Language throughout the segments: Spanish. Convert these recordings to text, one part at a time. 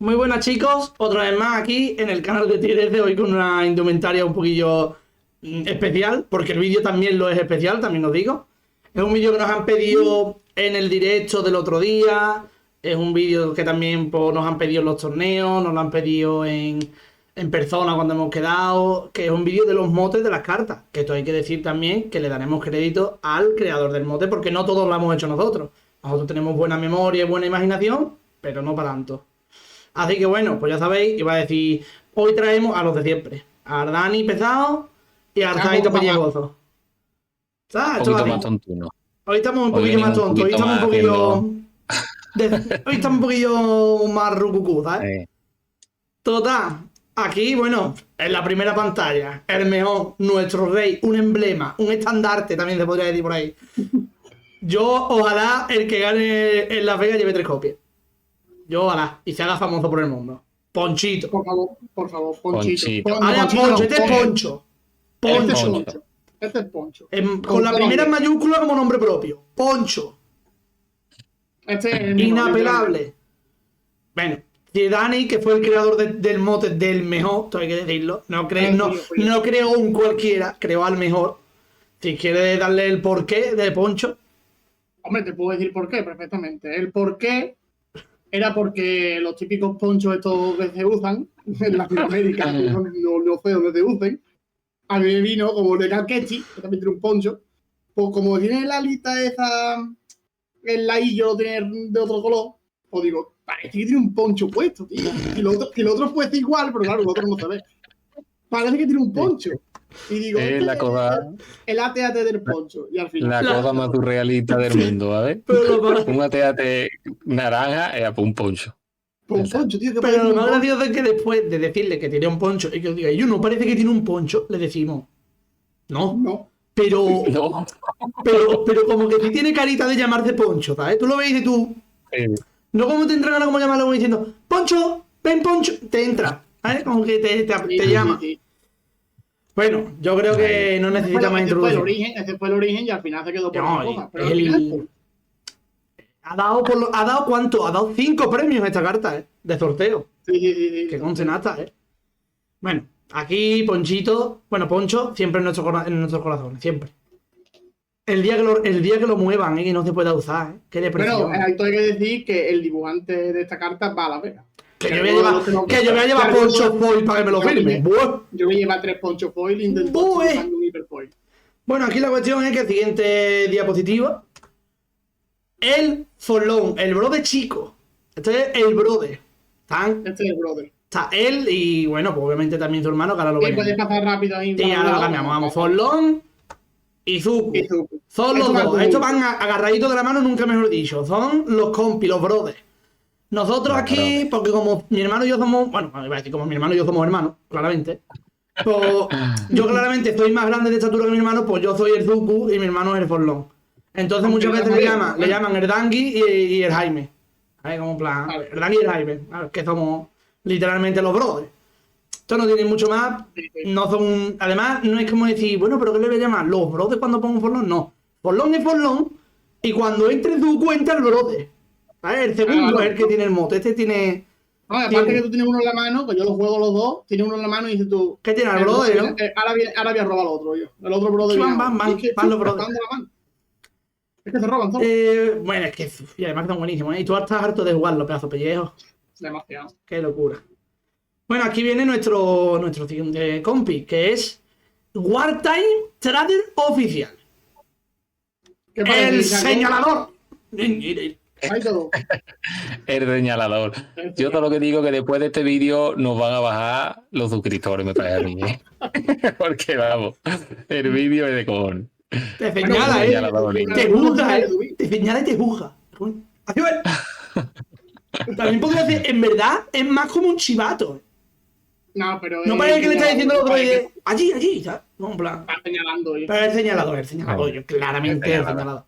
Muy buenas chicos, otra vez más aquí en el canal de Tigres de hoy con una indumentaria un poquillo especial, porque el vídeo también lo es especial, también os digo. Es un vídeo que nos han pedido en el directo del otro día, es un vídeo que también pues, nos han pedido en los torneos, nos lo han pedido en persona cuando hemos quedado, que es un vídeo de los motes de las cartas, que esto hay que decir también que le daremos crédito al creador del mote, porque no todos lo hemos hecho nosotros. Nosotros tenemos buena memoria y buena imaginación, pero no para tanto. Así que bueno, pues ya sabéis, iba a decir, hoy traemos a los de siempre. A Ardani pesado y a Arzaito pellejoso. ¿Sabes? Un poquito más tontuno. Hoy estamos un Hoy poquillo más venimos un tontos, hoy poquito estamos un más poquillo... haciendo- Hoy estamos un poquillo más rucucú, ¿sabes? Eh, Total, aquí, bueno, en la primera pantalla, el mejor, nuestro rey, un emblema, un estandarte, también se podría decir por ahí. Yo, ojalá, el que gane en Las Vegas lleve 3 copias. Yo, ojalá, y se haga famoso por el mundo. Ponchito. Por favor, Ponchito. Ponchito. Ahora Poncho, este es Poncho. Este es Poncho. Poncho. Este es Poncho. Con la primera en mayúscula como nombre propio. Poncho. Este es el mejor, Inapelable. Bueno, Zidane, que fue el creador del mote del mejor, esto hay que decirlo. No creo un cualquiera, creo al mejor. Si quiere darle el porqué de Poncho. Hombre, te puedo decir por qué perfectamente. El por qué era porque los típicos ponchos estos que se usan en Latinoamérica, no sé dónde se usen, a mí me vino como de Calquechi, que también tiene un poncho, pues como tiene la alita esa, el laillo lo tiene de otro color, pues digo, parece que tiene un poncho puesto, tío. Y lo otro puede ser igual, pero claro, lo otro no se ve. Parece que tiene un poncho. Y digo, Es la cosa, el AT-AT del poncho. Y al final. la cosa más surrealista del mundo, ¿vale? Un ateate naranja es un poncho. Pues un poncho, tío. Pero lo más gracioso es que después de decirle que tiene un poncho y que os diga, yo no parece que tiene un poncho, le decimos, no. No. Pero, No. pero como que sí tiene carita de llamarse Poncho, ¿sabes? Tú lo ves y tú, no como te entra ganas como llamarlo como diciendo, Poncho, ven Poncho, te entra, ¿sabes? Como que te llama. Sí. Bueno, yo creo que no necesita más introducción. Ese fue el origen y al final se quedó por No, una cosa. Pero es al el- final, pues, ¿Ha dado cuánto? Ha dado 5 premios esta carta, de sorteo. sí. Que conste nata, Bueno, aquí Ponchito, bueno, Poncho, siempre en nuestros corazones, siempre. El día que lo muevan, que no se pueda usar, qué depresión. Bueno, esto hay que decir que el dibujante de esta carta va a la Vega. Que yo voy a llevar Poncho Foil para que me lo firme. Yo voy a llevar 3 ponchos foil y intento Bueh. dibujar un hiperfoil. Bueno, aquí la cuestión es que siguiente diapositiva. El Forlón, el brother chico. Este es el brother. Este es el brother. Está él y, bueno, pues obviamente también su hermano, que ahora lo Y puedes veremos. pasar rápido ahí. Sí, ahora lo cambiamos. Vamos, Forlón y Zuku. Son los dos. Estos van agarraditos de la mano, nunca mejor dicho. Son los compis, los brothers. Nosotros aquí, porque como mi hermano y yo somos, bueno, iba a decir como mi hermano y yo somos hermanos, claramente. Pues yo claramente soy más grande de estatura que mi hermano, pues yo soy el Zuku y mi hermano es el Forlón. Entonces muchas veces le llaman el Dangui y el Jaime. ¿Sabes? Como en plan, el Dangui y el Jaime. Que somos literalmente los brothers. Esto no tiene mucho más. No son. Además, no es como decir, bueno, pero ¿qué le voy a llamar? Los brothers cuando pongo Forlón, no. Forlón es Forlón. Y cuando entre Zuku entra el brother. ¿Sabes? El segundo es el que tiene el mote. Este tiene. No, aparte que tú tienes uno en la mano, que yo los juego los dos, tienes uno en la mano y dices tú. ¿Qué tiene el brother, no? Ahora voy a robar al otro yo. El otro brother. Van los brothers. Es que se roban todos. Bueno, es que. Y además que son buenísimos. Y tú estás harto de jugarlo, pedazo de pellejo. Demasiado. Qué locura. Bueno, aquí viene nuestro siguiente compi, que es Wartime Trader Oficial. ¿Qué parece? El señalador. Hay todo. El señalador. Yo todo lo que digo que después de este vídeo nos van a bajar los suscriptores, me parece a mí. Porque vamos, el vídeo es de con. Te señala, Te juzga, Te señala y te juzga. Así va. También podría decir, en verdad, es más como un chivato. No, pero. No parece que le está diciendo al otro allí, ¿sabes? No, en plan. Está señalando. Pero el señalador, yo claramente el señalador.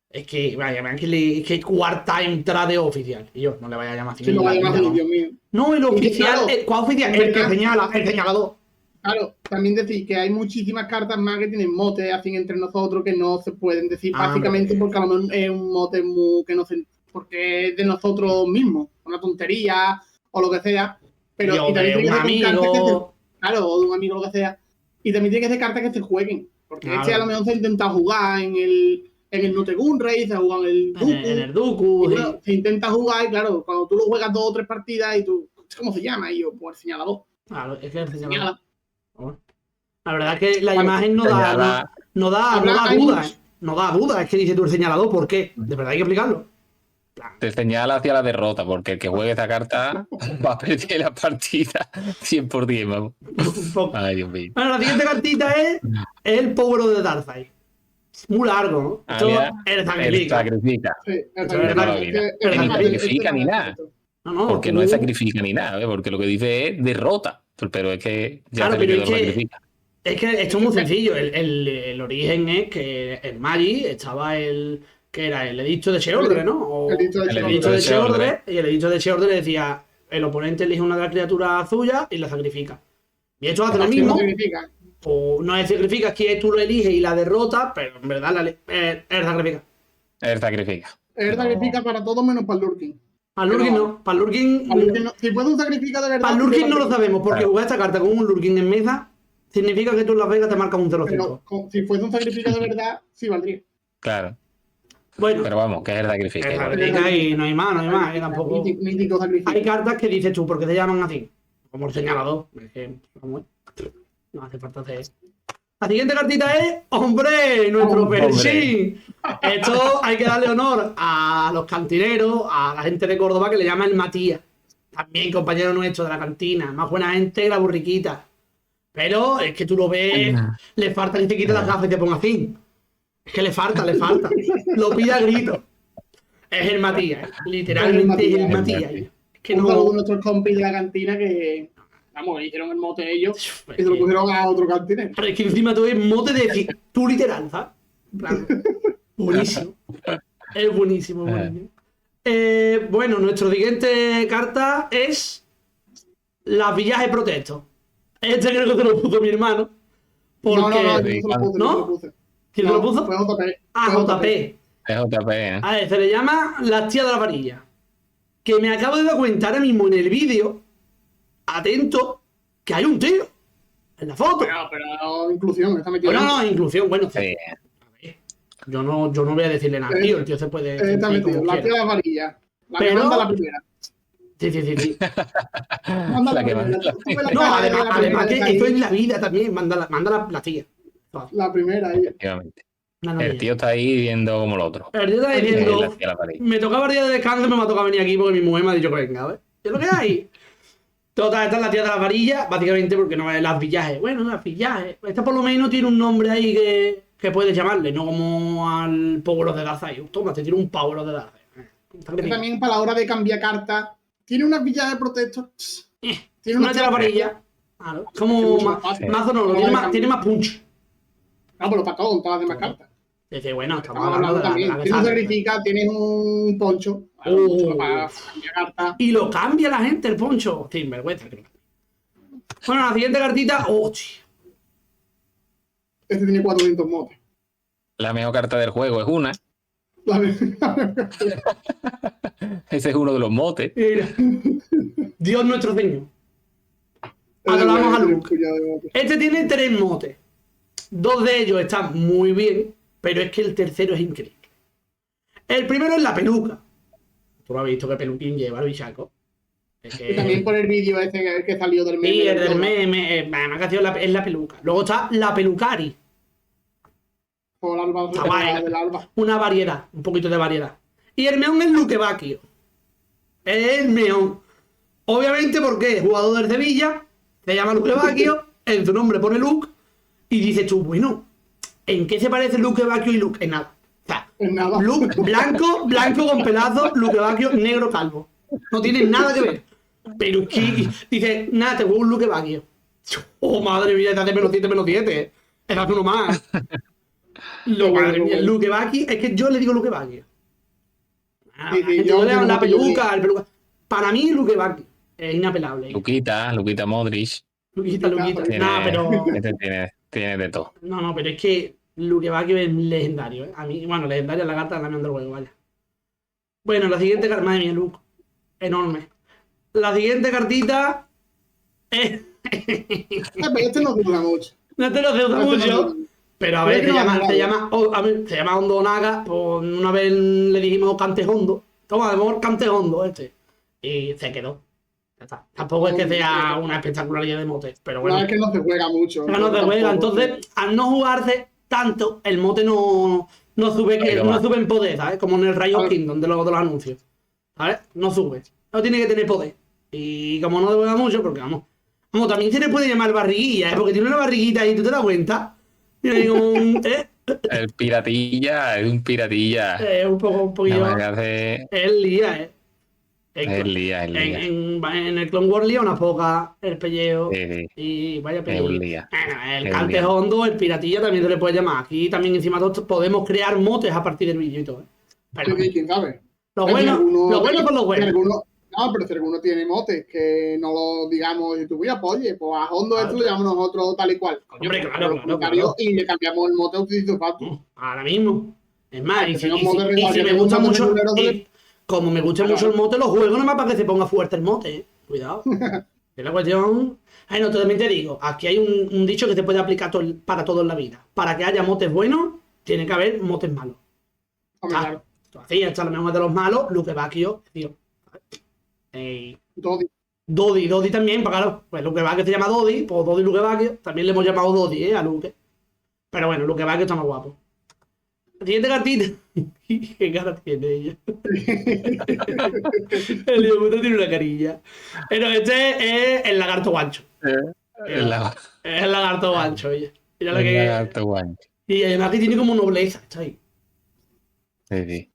Es que, vaya, es que Wartime Trade Oficial. Y yo, no le vaya a llamar así. Sí, lo vaya a llamar así, Dios mío. No, el oficial, claro, ¿cuál oficial? El que señala, el señalador. Claro, también decir que hay muchísimas cartas más que tienen motes así entre nosotros que no se pueden decir básicamente porque a lo mejor es un mote muy que no se, porque es de nosotros mismos, una tontería o lo que sea. Pero Yo y también de tiene un que ser con cartas que amigo. claro, o de un amigo, lo que sea. Y también tiene que ser cartas que se jueguen. Porque Claro. este a lo mejor se ha intentado jugar en el Notegun Rey, se ha jugado en el Dooku. En el Dooku. Y bueno, se intenta jugar y claro, cuando tú lo juegas 2 o 3 partidas y tú, ¿cómo se llama? Y yo, pues señalador. Claro, es que el señalador. Señala. Bueno, la verdad es que la Vale, imagen no señala. da Hay duda, muchos- ¿eh? No da duda, es que dice tú el señalador, ¿por qué? De verdad hay que explicarlo. Te señala hacia la derrota, porque el que juegue esta carta va a perder la partida 100%, vamos. Un poco. Ay, Dios mío. Bueno, la siguiente cartita es el Power of the Darkseid. Muy largo, ¿no? Ah, Esto mira, el Él sacrifica. sacrifica. Sí, es verdad. Él ni sacrifica ni nada. No, Porque tú- no es sacrifica ni nada, ¿eh? Porque lo que dice es derrota. Pero es que ya Claro, se le pero quedó es lo que- sacrifica. Es que esto es muy sencillo. El origen es que en Magi estaba que era el edicto de Sheordre, ¿no? O El edicto de el Sheordre. edicto de Sheordre. Sheordre, y el edicto de Sheordre decía: el oponente elige una de las criaturas suyas y la sacrifica. Y esto hace lo Así no mismo. significa. O no es sacrifica, es que tú lo eliges y la derrotas, pero en verdad él sacrifica. Él sacrifica. Él sacrifica para todo menos para el Lurking. Para el Lurking no. Para el Lurking. Para el Lurking no. Si puede un sacrificio de verdad. Para el Lurking no lo sabemos, porque Claro. jugar esta carta con un Lurking en mesa significa que tú en Las Vegas te marcas un 0-5. Pero si fuese un sacrificio de verdad, sí valdría. Claro. Bueno, Pero vamos, que él sacrifica. él igual. sacrifica y no hay más, que tampoco. Mítico sacrificio. Hay cartas que dices tú, ¿por qué se llaman así? Como el señalador. Es que, ¿cómo es? No hace falta hacer eso. La siguiente cartita es, ¡hombre! Nuestro Hombre. Pershing. Esto hay que darle honor a los cantineros, a la gente de Córdoba que le llama el Matías. También compañero nuestro de la cantina. Más buena gente que la burriquita. Pero es que tú lo ves, le falta que te quite las gafas y te ponga así. Es que le falta. Lo pide a grito. Es el Matías, literalmente es el Matías. Es que Un saludo a no. nuestros compis de la cantina que, vamos, que hicieron el mote ellos Es y se lo que- pusieron a otro cantinero. Pero es que encima tú es mote de decir, tú literal, ¿sabes? En plan, buenísimo. Es buenísimo. Bueno, nuestra siguiente carta es las villajes protestos. Este creo que te lo puso mi hermano. Porque... No, yo Sí, no se lo puse, ¿no? no se lo puse. ¿Quién te lo puso? Fue JP. Ah, Fue JP. Es JP, ¿eh? A ver, se le llama las tías de la varilla. Que me acabo de dar cuenta ahora mismo en el vídeo, atento, que hay un tío en la foto. Pero inclusión, está metido. Bueno, no, inclusión, bueno, sí. Sí. Yo no voy a decirle nada, tío. El tío se puede Está sentir metido. como La tía de quiera. la varilla. La Pero- que manda la primera. Sí. Manda La la que primera. manda. Tú ves la No, cara de la además primera que está esto ahí. en la vida también, manda la tía. La primera, ella. Efectivamente. Manda El ella. tío está ahí viendo como el otro. El tío está Es diciendo, la tía de la pared. me tocaba el día de descanso y me va a tocar venir aquí porque mi mujer me ha dicho que venga, ¿ves? ¿Qué es lo que hay? Total, esta es la tía de la varilla, básicamente porque no es las villajes. Bueno, las villajes. Esta por lo menos tiene un nombre ahí que puedes llamarle, no como al Power of the Darkseid. Toma, te tiro un Power of the Darkseid. Que también para la hora de cambiar carta, tiene unas villas de protector. Tiene Una de la unas varilla. Claro. Como mucho más fácil. mazo no, tiene más punch. No, pero para todo, con todas las demás cartas. Dice, bueno, estamos Estamos hablando hablando de la también. que Tienes un sale. sacrifica, tienes un poncho. Para cambiar carta. Y lo cambia la gente el poncho. Sin vergüenza. Bueno, la siguiente cartita. ¡Hostia! Este tiene 400 motes. La mejor carta del juego es una. Ese es uno de los motes. Mira. Dios nuestro Señor. Adoramos a Luke. Este tiene 3 motes. 2 de ellos están muy bien, pero es que el tercero es increíble. El primero es la peluca. Tú lo has visto que peluquín lleva el bichaco. Es que... Y también por el vídeo ese que salió del meme. Sí, el del meme. Más que es la peluca. Luego está la pelucari. Por alba, Está guay. del alba. Una variedad, un poquito de variedad. Y el meón es Luque Bacchio. El meón. Obviamente porque es jugador del Sevilla, se llama Luque Bacchio, en su nombre pone Luke, y dices tú, bueno, ¿en qué se parece Luque Bacchio y Luke? En nada. O sea, En nada. Luke blanco con pelazo, Luque Bacchio negro calvo. No tiene nada que ver. Pero es que dice, nada, te juego un Luque Bacchio. Oh, madre mía, estás de -7, Esa es uno más. Lo madre mía, el Luque Bacchio, es que yo le digo Luque Bacchio. La peluca. Para mí, Luque Bacchio es inapelable. Luquita Modric. Luquita. Tiene, No, pero. este tiene de todo. No, pero es que Luque Bacchio es legendario, ¿eh? A mí, bueno, legendaria la carta de la del juego, vaya. Bueno, la siguiente carta, madre mía, Luke. Enorme. La siguiente cartita es... Pero este no dura mucho. No te lo se usa mucho. Pero a ver, Pero es que se llama Hondo Naga. Pues una vez le dijimos Cante Hondo. Toma, de favor, Cante Hondo este. Y se quedó. Ya está. Tampoco es que sea una espectacularidad de mote. Pero bueno. No, es que no se juega mucho. No se juega. Entonces, al no jugarse tanto, el mote no sube, no sube en poder, ¿sabes? Como en el Rayo Kingdom de los anuncios. ¿Sabes? No sube. No tiene que tener poder. Y como no se juega mucho, porque vamos, también se le puede llamar barriguilla, ¿eh? Porque tiene una barriguita ahí, ¿tú te das cuenta? Tiene un... El piratilla es un piratilla. un poquillo... No me hace... Es lía, ¿eh? Es lía. En el Clone Wars lía una poca, el pellejo. Sí. Y vaya Es pellejo. un lía. El Es cante lía. hondo, el piratilla también se le puede llamar. Aquí también encima de todo podemos crear motes a partir del vídeo y todo, ¿eh? Pero, Sí, quién sabe. lo bueno por lo bueno. No, pero si alguno tiene motes que no lo digamos y tú, mira, pues oye, pues a Hondo esto lo llamamos nosotros tal y cual. Hombre, claro. Y le cambiamos el mote a Utilizo Factus. Ahora mismo. Es más, y si que me gusta tenemos mucho, motes de- y como me gusta mucho el mote, lo juego nomás para que se ponga fuerte el mote, ¿eh? Cuidado. Es la cuestión. Ay, no, también te digo, aquí hay un dicho que se puede aplicar para todo en la vida. Para que haya motes buenos, tiene que haber motes malos. Hombre, claro. Así, esta la mejor de los malos, Luke Bacchio, tío. Dodi también, pues claro, pues Luke Bacchio se llama Dodi, pues Dodi Luke Bacchio, también le hemos llamado Dodi, a Luke. Pero bueno, Luke Bacchio está más guapo. La siguiente cartita. ¿Qué cara tiene ella? El hijo puta tiene una carilla. Pero este es el lagarto guancho. Es el lagarto guancho, oye. Mira lo que Lagarto guancho. Y además que tiene como nobleza, está ahí. Sí.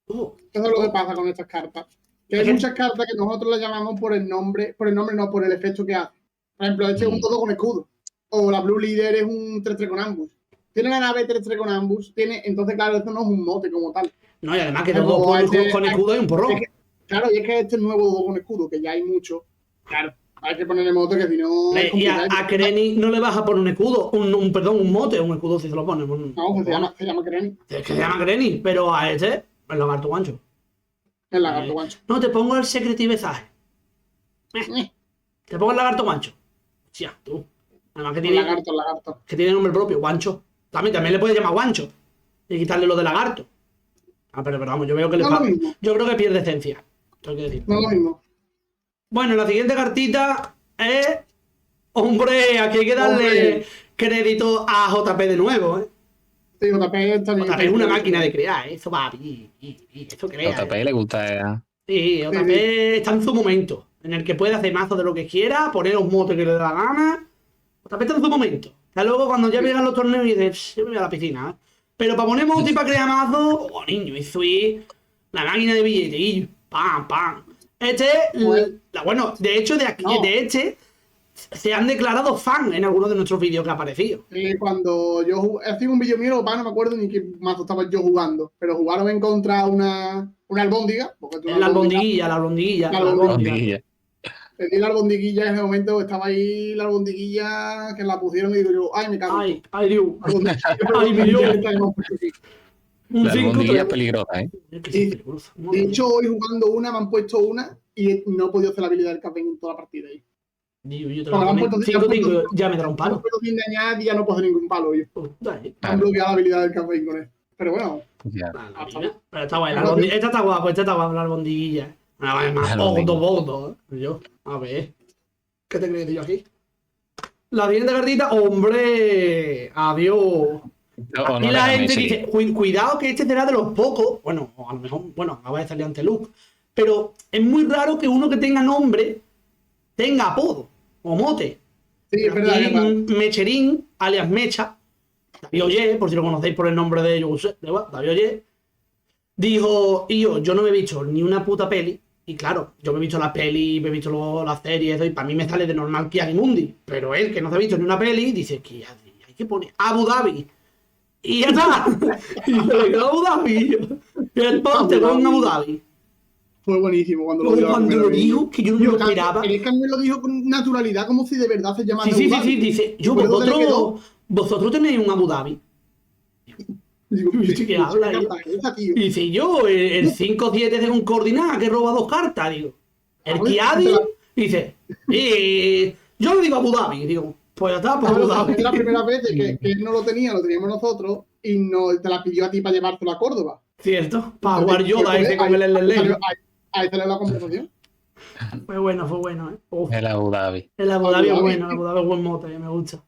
Eso es lo que pasa con estas cartas. Que hay muchas cartas que nosotros las llamamos por el nombre no, por el efecto que hace. Por ejemplo, este es un todo con escudo. O la Blue Leader es un 3-3 con ambush. Tiene la nave 3-3 con ambush. Entonces, claro, esto no es un mote como tal. No, y además que todo con escudo hay un porrón. Claro, y es que este es nuevo dodo con escudo, que ya hay mucho. Claro, hay que ponerle mote que si no. Y a Kreni no le vas a poner un escudo, un mote, un escudo si se lo pones. No, se llama Kreni. Es que se llama Kreni, pero a este, el lagarto guancho. El lagarto guancho. No, te pongo el secretivezaje. Te pongo el lagarto guancho. Hostia, tú. Además que El tiene, lagarto. que tiene nombre propio, guancho. También le puedes llamar guancho. Y quitarle lo de lagarto. Pero vamos, yo veo que yo creo que pierde esencia. Tengo que decir. No es lo mismo. Bueno, la siguiente cartita es... Hombre, aquí hay que darle crédito a JP de nuevo, ¿eh? Sí, JP es una máquina de crear, ¿eh? Eso va, y eso crea. JP le gusta. Sí, JP está en su momento, en el que puede hacer mazo de lo que quiera, poner los motes que le da la gana. JP está en su momento. Ya luego cuando ya llegan los torneos y dices, yo me voy a la piscina, ¿eh? Pero para poner motes y para crear mazo, niño, eso es la máquina de billetillos. Pam. Bueno, de hecho, de este se han declarado fan en algunos de nuestros vídeos que ha aparecido. Cuando yo hacía un vídeo mío, no me acuerdo ni qué mazo estaba yo jugando, pero jugaron en contra una albóndiga. La albondiguilla. Pedí la albondiguilla en ese momento, estaba ahí la albondiguilla que la pusieron y digo yo, ay, me cago. Ay, Dios. Ay, mi Dios. La albondiguilla es peligrosa, ¿eh? De hecho, hoy jugando una, me han puesto una y no he podido hacer la habilidad del café en toda la partida ahí. Yo te lo hago 5-5, ya me dará un palo. No puedo sin dañar y ya no puedo hacer ningún palo. Yo. Han bloqueado la habilidad del café con él. Pero bueno. Pero está guay. Esta está guapa, la albondiguilla. Además, bodo. Yo, a ver. ¿Qué te crees yo aquí? La siguiente cartita, hombre. Adiós. Y la gente dice, cuidado que este será de los pocos. Bueno, a lo mejor, acaba de salir ante Luke. Pero es muy raro que uno que tenga nombre tenga apodo o mote. Sí, es verdad. Mecherín, alias Mecha, David Oye, por si lo conocéis por el nombre de David Oye, dijo, yo no me he visto ni una puta peli. Y claro, yo me he visto las pelis, me he visto las series, y para mí me sale de normal Kiagimundi. Pero él, que no se ha visto ni una peli, dice que hay que poner Abu Dhabi. Y ya está. Y se le quedó Abu Dhabi. Y el ponte con Abu Dhabi. Fue buenísimo cuando lo dijo, que yo no lo esperaba. Es que a mí me lo dijo con naturalidad, como si de verdad se llamara Abu Dhabi. Sí, dice, vosotros tenéis un Abu Dhabi. Digo, ¿qué habla? Y dice, yo, el 5-7 de un coordenada que roba 2 cartas. Digo, El Kiadi dice, y yo le digo Abu Dhabi. Digo, pues ya está, pues Abu Dhabi. Es la primera vez que él no lo tenía, lo teníamos nosotros y no te la pidió a ti para llevártelo a Córdoba. Cierto, para jugar Yoda ese con el LLL. Ahí salió la conversación. Fue bueno, Uf. El Abu Dhabi. El Abu Dhabi es bueno, el Abu Dhabi es buen mote, me gusta.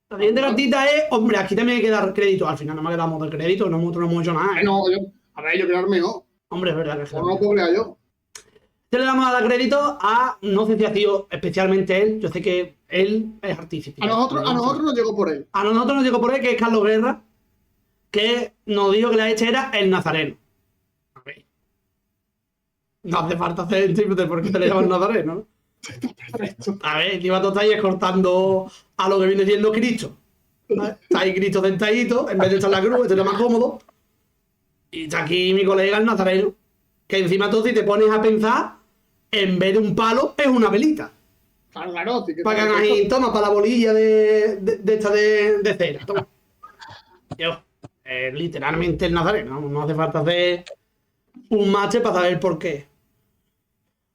La siguiente cartita es, hombre, aquí también hay que dar crédito. Al final no me ha quedado mote de crédito, no hemos hecho nada. No, a ver, yo quiero dar mejor. Hombre, es verdad que es O no puedo crear yo. le damos a dar crédito a, no sé si ha sido especialmente él, yo sé que él es artístico. A nosotros nos llegó por él. A nosotros nos llegó por él, que es Carlos Guerra, que nos dijo que la hecha era el Nazareno. A ver. No hace falta hacer el triple porque te le llaman Nazareno, ¿no? Perfecto. A ver, encima tú estás ahí cortando a lo que viene siendo Cristo. ¿Vale? Está ahí Cristo sentadito, en vez de estar en la cruz, este es lo más cómodo. Y está aquí mi colega el Nazareno, que encima tú si te pones a pensar, en vez de un palo, es una velita. Claro, sí que Para que hagan ahí, toma, para la bolilla de esta de cera, toma. Yo, literalmente el Nazareno, no hace falta hacer un match para saber por qué.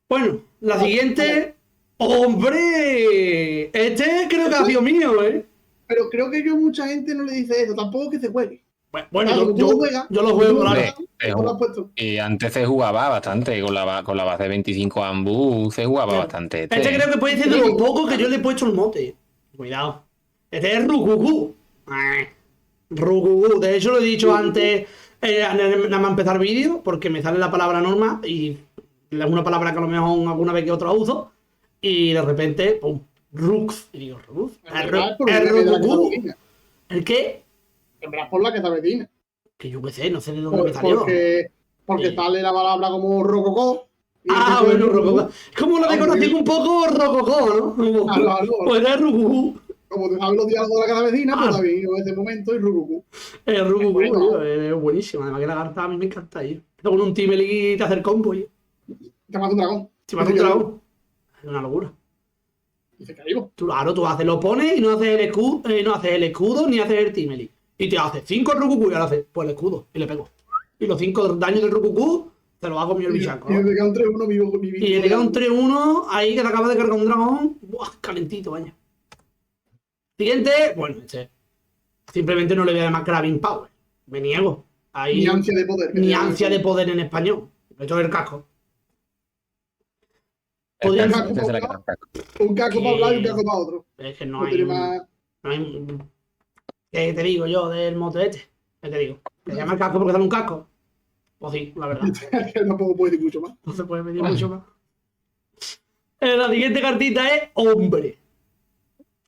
Bueno, la siguiente... ¡Hombre! Este creo que ha sido mío, ¿eh? Pero creo que mucha gente no le dice eso, tampoco que se juegue. Bueno, Claro, yo lo juego, claro. ¿Cómo lo has puesto? Y antes se jugaba bastante, con la base 25 Ambu se jugaba bastante. Este creo que puede ser de los pocos que yo le he puesto el mote. Cuidado. Este es Rukuku. Rukuku. De hecho, lo he dicho antes, nada más empezar el vídeo, porque me sale la palabra norma y es una palabra que a lo mejor alguna vez que otra uso. Y de repente, pum, Rux. Y digo, Rux. ¿El Rukuku? ¿El qué? En verdad por la que está vecina. Que yo qué sé, no sé de dónde me salió. Porque sale la palabra como rococó. Bueno, rococó. Es como la decoración un poco rococó, ¿no? Claro. Pues es Rukuku. Como te sabes los diálogos de la casa vecina, pues también en ese momento es Rukuku. El Rukuku, bueno. es buenísimo. Además que la carta a mí me encanta ir. Con un Timely y te hace el combo. Te mata un dragón. Si mata un dragón. Es una locura. Y se caímos. Claro, tú haces, lo pones y no haces el escudo ni haces el Timely. Y te hace 5 Rukuku y ahora hace pues el escudo y le pego. Y los 5 daños del Rukuku te los hago mi el bichaco. Y le queda un 3-1 vivo. Y le queda un 3-1 ahí que te acaba de cargar un dragón. Buah, calentito, vaya. Siguiente, bueno, simplemente no le voy a llamar Grabbing Power. Me niego. Ahí, Ni ansia de poder. Ni ansia de poder en español. Esto es el casco. Un casco para hablar y un casco para otro. Es que no hay. ¿Qué te digo yo del mote este? ¿Qué te digo? ¿Que se llama el casco porque sale un casco? Pues sí, la verdad. No puedo decir mucho más. No se puede pedir mucho más. La siguiente cartita es hombre.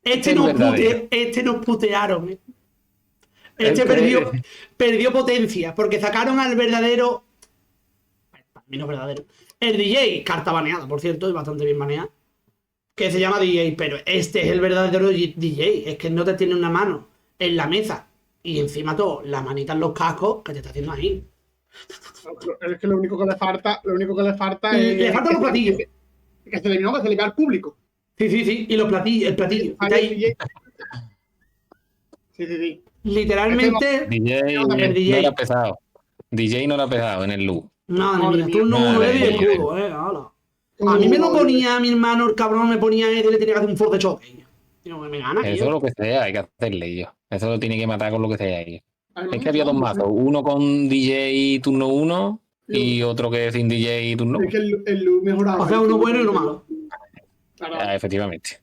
Este nos putearon. Este perdió potencia porque sacaron al verdadero. Para mí no es verdadero. El DJ, carta baneada, por cierto, y bastante bien baneada. Que se llama DJ, pero este es el verdadero DJ. Es que no te tiene una mano en la mesa y encima todo, la manita en los cascos que te está haciendo ahí. Es que lo único que le falta es. Le faltan los platillos. Que se le vea al público. Sí, y los platillos, el platillo. Está ahí. Sí. Literalmente. DJ no era pesado. DJ no era pesado en el look. Madre mía, turno 1 y escudo, hala. A mí me lo ponía mi hermano, el cabrón me ponía y le tenía que hacer un force de choque. Digo, me gana, eso es lo que sea, hay que hacerle yo. Eso lo tiene que matar con lo que sea ahí. Es que había dos mazos, uno con DJ turno 1 y otro que sin DJ turno 1. Es que el look mejoraba. O sea, uno bueno y uno malo. Claro. Efectivamente.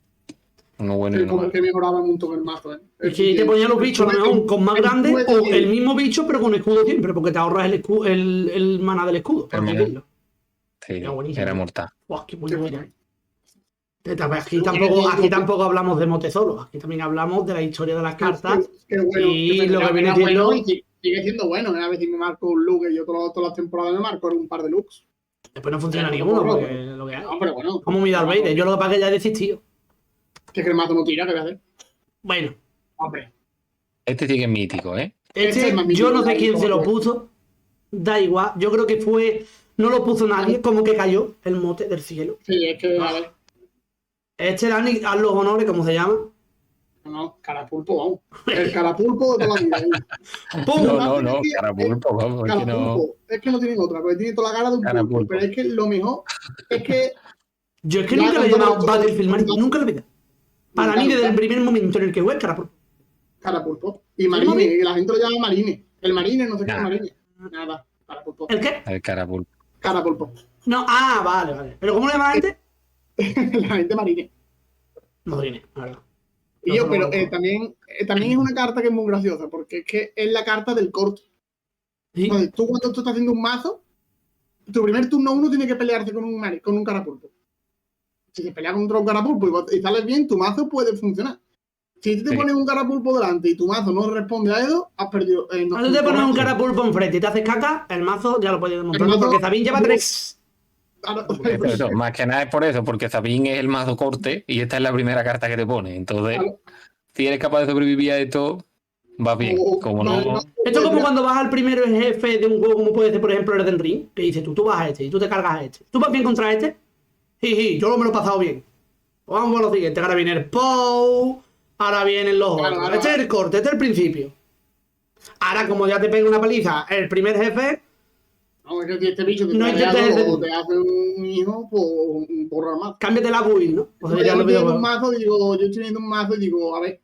Uno bueno y uno Como malo. que mejoraba un montón el mazo, Y si te ponía los bichos a lo mejor con más grande o el mismo bicho pero con escudo siempre, porque te ahorras el maná del escudo. Para decirlo. Sí, era mortal. Buah, qué bueno. Aquí tampoco hablamos de mote solo, aquí también hablamos de la historia de las cartas y lo que viene siendo. Sigue siendo bueno, a veces me marco un look y yo todas las temporadas me marco un par de looks. Después no funciona ninguno, porque lo que hay. Hombre, bueno. Como mi Darth Vader, yo lo que pasa es que ya he desistido. Que el mazo no tira, ¿qué voy a hacer? Bueno. Hombre. Este sí que es mítico, ¿eh? Yo no sé quién se lo puso, da igual, yo creo que fue. No lo puso nadie, como que cayó el mote del cielo. Sí, es que, a ver. Este era haz los honores, como se llama. No, carapulpo, vamos. El carapulpo de toda la vida. ¡Pum! No, carapulpo, vamos, es que no. Carapulpo. Es que no tienen otra, porque tiene toda la cara de un pulpo. Carapulpo. Pero es que lo mejor es que. Yo es que Ya, nunca le he con todo llamado esto- Battlefield Marine, nunca lo he visto. Para mí, desde el primer momento en el que jugué, carapulpo. Carapulpo. Y marine, y la gente lo llama marine. El marine, no sé qué es Nah. marine. Nada, carapulpo. ¿El qué? El carapulpo. Carapulpo. No, vale. ¿Pero cómo le llaman a este? La gente marine. No tiene, la verdad. Y No yo, se lo pero conozco. también es una carta que es muy graciosa, porque es que es la carta del corte. ¿Sí? Entonces, tú cuando tú estás haciendo un mazo, tu primer turno 1 tiene que pelearse con un carapulpo. Si se pelea contra un carapulpo y sales bien, tu mazo puede funcionar. Si tú te Sí. pones un carapulpo delante y tu mazo no responde a eso, has perdido. No, Cuando te pones un correcto. carapulpo enfrente y te haces caca, el mazo ya lo puedes desmontar. El mazo- Porque Zabin lleva 3. Claro. Eso, más que nada es por eso, porque Sabine es el mazo corte y esta es la primera carta que te pone. Entonces, Claro. si eres capaz de sobrevivir a esto, vas bien. Como Vale, no, Esto es como cuando vas al primer jefe de un juego, como puede ser, por ejemplo, el Elden Ring, que dices tú vas a este y tú te cargas a este. ¿Tú vas bien contra este? Sí, yo me lo he pasado bien. Vamos a lo siguiente, ahora viene el POW, ahora vienen los Claro, otros. claro. Este es el corte, este es el principio. Ahora, como ya te pega una paliza el primer jefe, No, es que si este bicho te No trae intentes algo ese- o te hace un hijo, pues borrar más. cámbiate la build, ¿no? O sea, Yo ya los estoy viendo un videojuegos. mazo, yo estoy viendo un mazo y digo, a ver,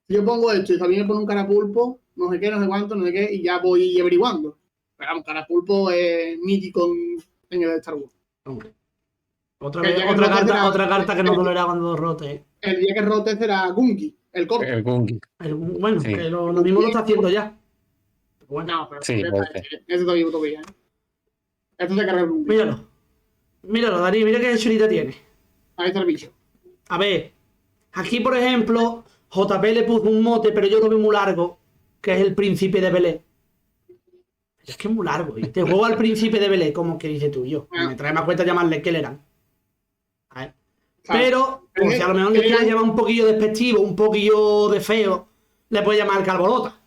si yo pongo esto y también me pone un carapulpo, no sé qué, no sé cuánto, no sé qué, y ya voy averiguando. Pero un carapulpo es mítico en el Star Wars. Hombre. Otra, Que vez, ya que otra, rote carta, será- otra carta que no dolerá cuando rote. El día que rote será Gungi, el corte. el Gungi. Bueno, Sí. que lo mismo lo está haciendo ya. Pero bueno, No, pero Sí, puede ser. ese todavía. Esto se carga el Gungi. míralo. Míralo, Dani, mira qué chulita tiene. Ahí está el bicho. A ver, aquí por ejemplo, JP le puso un mote, pero yo lo veo muy largo, que es el príncipe de Belé. Es que es muy largo. Y te juego al príncipe de Belé, como que dices tú, yo. Me trae más cuenta llamarle Kelleran. A ver. Pero, pues, si a lo mejor le quieres llamar un poquillo despectivo, un poquillo de feo, le puedes llamar Calborota.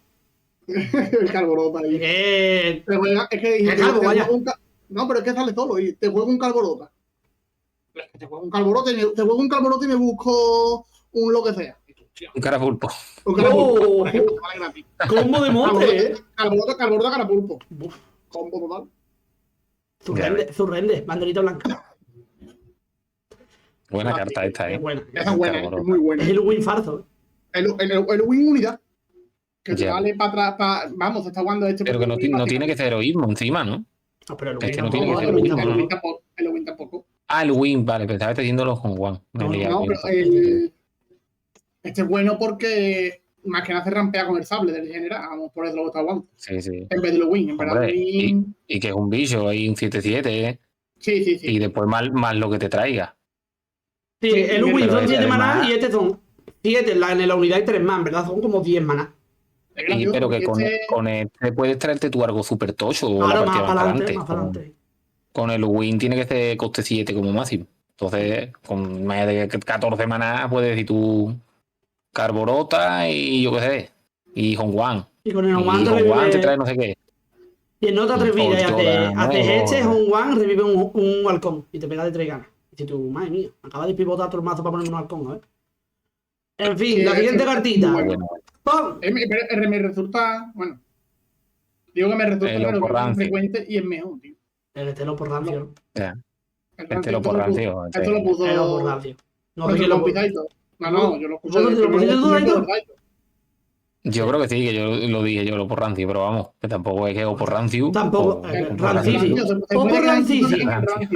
El carborota ahí. Que Es que Es calvo, te vaya. juega no, pero es que sale solo y te juega un calborota. Te juega un calborota y me busco un lo que sea. Un carapulpo. Un carapulpo, ¡Oh! por ejemplo, que vale gratis. combo de mote, ¿eh? Calborota, carapulpo. Uf, Combo total. Zurrende, banderita blanca. Buena Ah, carta esta, Es buena. Esa es buena, Carborota. es muy buena. Es el win farzo, ¿eh? El win unidad. Que te Ya. vale para atrás. Vamos, se está jugando este. Pero que no tiene que ser heroísmo encima, ¿no? No, pero el Es que win no tiene que ser el win win, tampoco. ¿no? El win tampoco. Ah, el Win, vale, pensaba que estaba diciéndolo con Juan. Me No, lié al No, Win. pero este es bueno porque más que nada se rampea con el sable del general. Vamos, por eso lo está jugando. Sí, sí. En vez de los win. En verdad, Hombre, win. y que es un bicho, hay un 7-7, ¿eh? Sí. Y después más lo que te traiga. Sí, Sí, el win pero son ese 7 maná además- y este son 7. En la unidad hay 3 más, ¿verdad? Son como 10 maná. Es Y, gracioso, pero que porque con este puedes traerte tú algo súper tocho o Ahora la más partida para adelante, adelante. más para adelante. Con el Win tiene que ser coste 7 como máximo. Entonces, con más de 14 maná puedes decir tú Carborota y yo qué sé. Y Hongwan. Y con el Y Hongwan te Hongwan te trae revive. no sé qué. Y en nota 3 un vidas y Old Yoda haces nuevo. este, Hongwan revive un halcón y te pega de 3 ganas. Y dices tú, madre mía, acaba de pivotar todo el mazo para ponerme un halcón, a ver. En fin, Sí, la siguiente es cartita. muy Bueno, ¡Pum! pero me resulta. Bueno. Digo que me resulta El menos que es Oporrancio. frecuente y es mejor, tío. El estelo por rancio. ya. El Este lo esto por puso- rancio. Esto lo puso. El por rancio. No sé nuestro quién lo compita puso. Daito. No, yo lo escuché. ¿Vos lo pusiste tú, Daito? Yo creo que sí, que yo lo dije yo lo por rancio, pero vamos, que tampoco es que o por rancio. Tampoco, o- rancísimo. O por rancísimo. Es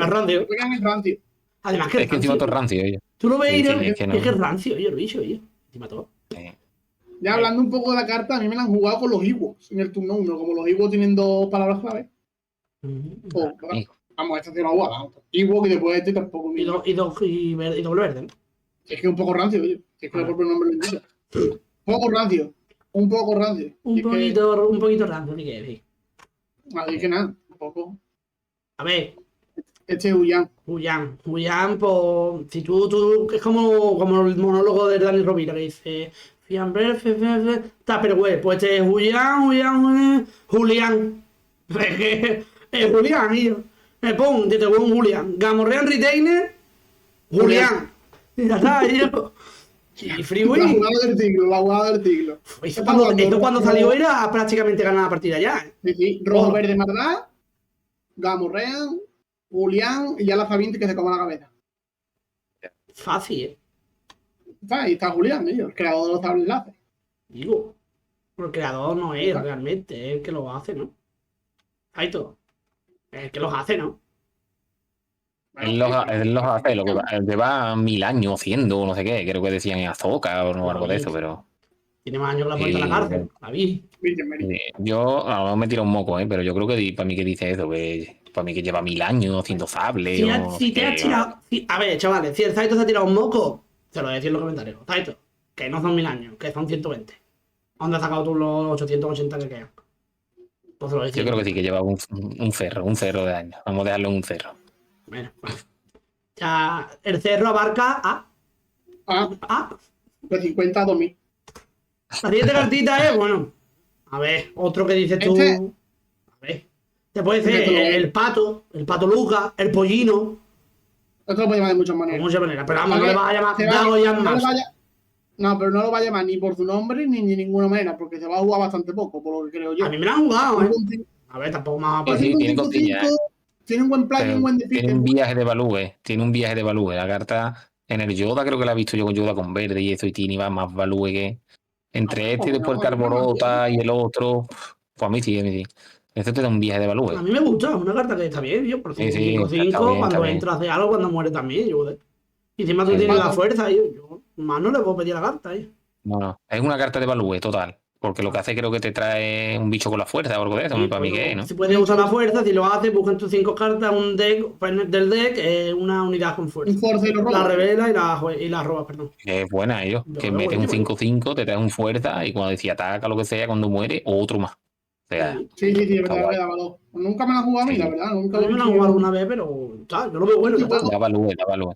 rancio. Es rancio. Además que Es que encima todo es rancio, oye. Tú lo ves Sí, y sí, no- es que no. es que es rancio, oye, el bicho, oye. Encima todo. Ya hablando un poco de la carta, a mí me la han jugado con los Ewoks en el turno 1. Como los Ewoks tienen 2 palabras clave. Pues, Hijo. vamos, esta sí la jugada. Ewok y después este tampoco. Y doble verde, ¿no? Es que es un poco rancio, oye. Es que el propio nombre lo indica. Un poco rancio. Un poco rancio. Un Es que- poquito rancio, ni que decir. Así que nada, un poco. A ver, Este es Ullan. Julián, pues, si tú, es como el monólogo de Dani Rovira que dice, fiambre, está, pero güey, pues este es Julián. Es Julián, y yo. Me pongo, te tengo un Julián. Gamorrean Retainer, Julián. Y ya está, y yo. Y La Freeway. jugada del siglo, la jugada del siglo. Esto cuando salió era prácticamente ganar la partida ya. Sí, sí. Rojo, verde, Mardá, Gamorrean, Julián y ya la Fabián que se come la cabeza. Fácil, Ahí está Julián, el creador de los sables láser. Digo. El creador no es realmente, es el que los hace, ¿no? Ahí todo. Es el que los hace, ¿no? Él los hace, lo que lleva 1000 años haciendo, no sé qué, creo que decían en Azoka o algo de eso, pero Tiene más años que la puerta de la cárcel. La vi. yo a lo mejor me tiro un moco, pero yo creo que para mí que dice eso, que para mí que lleva 1000 años haciendo sable. Si te has tirado. A ver, chavales, si el Zaito se ha tirado un moco, se lo decís en los comentarios. Zaito, que no son 1000 años, que son 120. ¿Dónde has sacado tú los 880 que quedan? Pues lo decís. Yo creo que sí, que lleva un cerro de años. Vamos a dejarlo en un cerro. Bueno, vale. Ya, el cerro abarca De 50 a 2000. La siguiente cartita es, bueno, a ver, otro que dices tú. A ver, te puede ser el pato Lucas, el pollino. Esto lo puede llamar de muchas De maneras. muchas maneras, pero vamos, no le vas a llamar Dago y más. No, pero no lo va a llamar ni por su nombre ni de ninguna manera, porque se va a jugar bastante poco, por lo que creo yo. A mí me la han jugado, ¿eh? A ver, tampoco más. Pues sí, tiene costillas, tiene un buen plan y un buen defeat. Tiene un viaje de value. La carta en el Yoda creo que la he visto yo con Yoda con verde y eso, y tiene más value que entre este y después el Carborota y el otro. Pues a mí sí. Esto te da un viaje de value. A mí me gusta, es una carta que está bien, yo por 5-5, sí, cuando entra hace algo, cuando muere también, yo. Y encima tú tienes la fuerza, yo más no le puedo pedir la carta, No, es una carta de value total. Porque lo que hace creo que te trae un bicho con la fuerza o algo de eso, para mí que, ¿no? Si puedes usar la fuerza, si lo haces, busca en tus 5 cartas un deck, pues del deck, una unidad con fuerza. Un fuerza y lo roba. La revela y la roba, perdón. Es buena ellos, que metes un 5-5, te traes un fuerza y cuando decía ataca lo que sea, cuando muere, otro más. O sea, sí, es verdad, da valor. Nunca me la he jugado a mí, la verdad. Nunca me la he jugado alguna vez, pero yo lo veo bueno. Da value.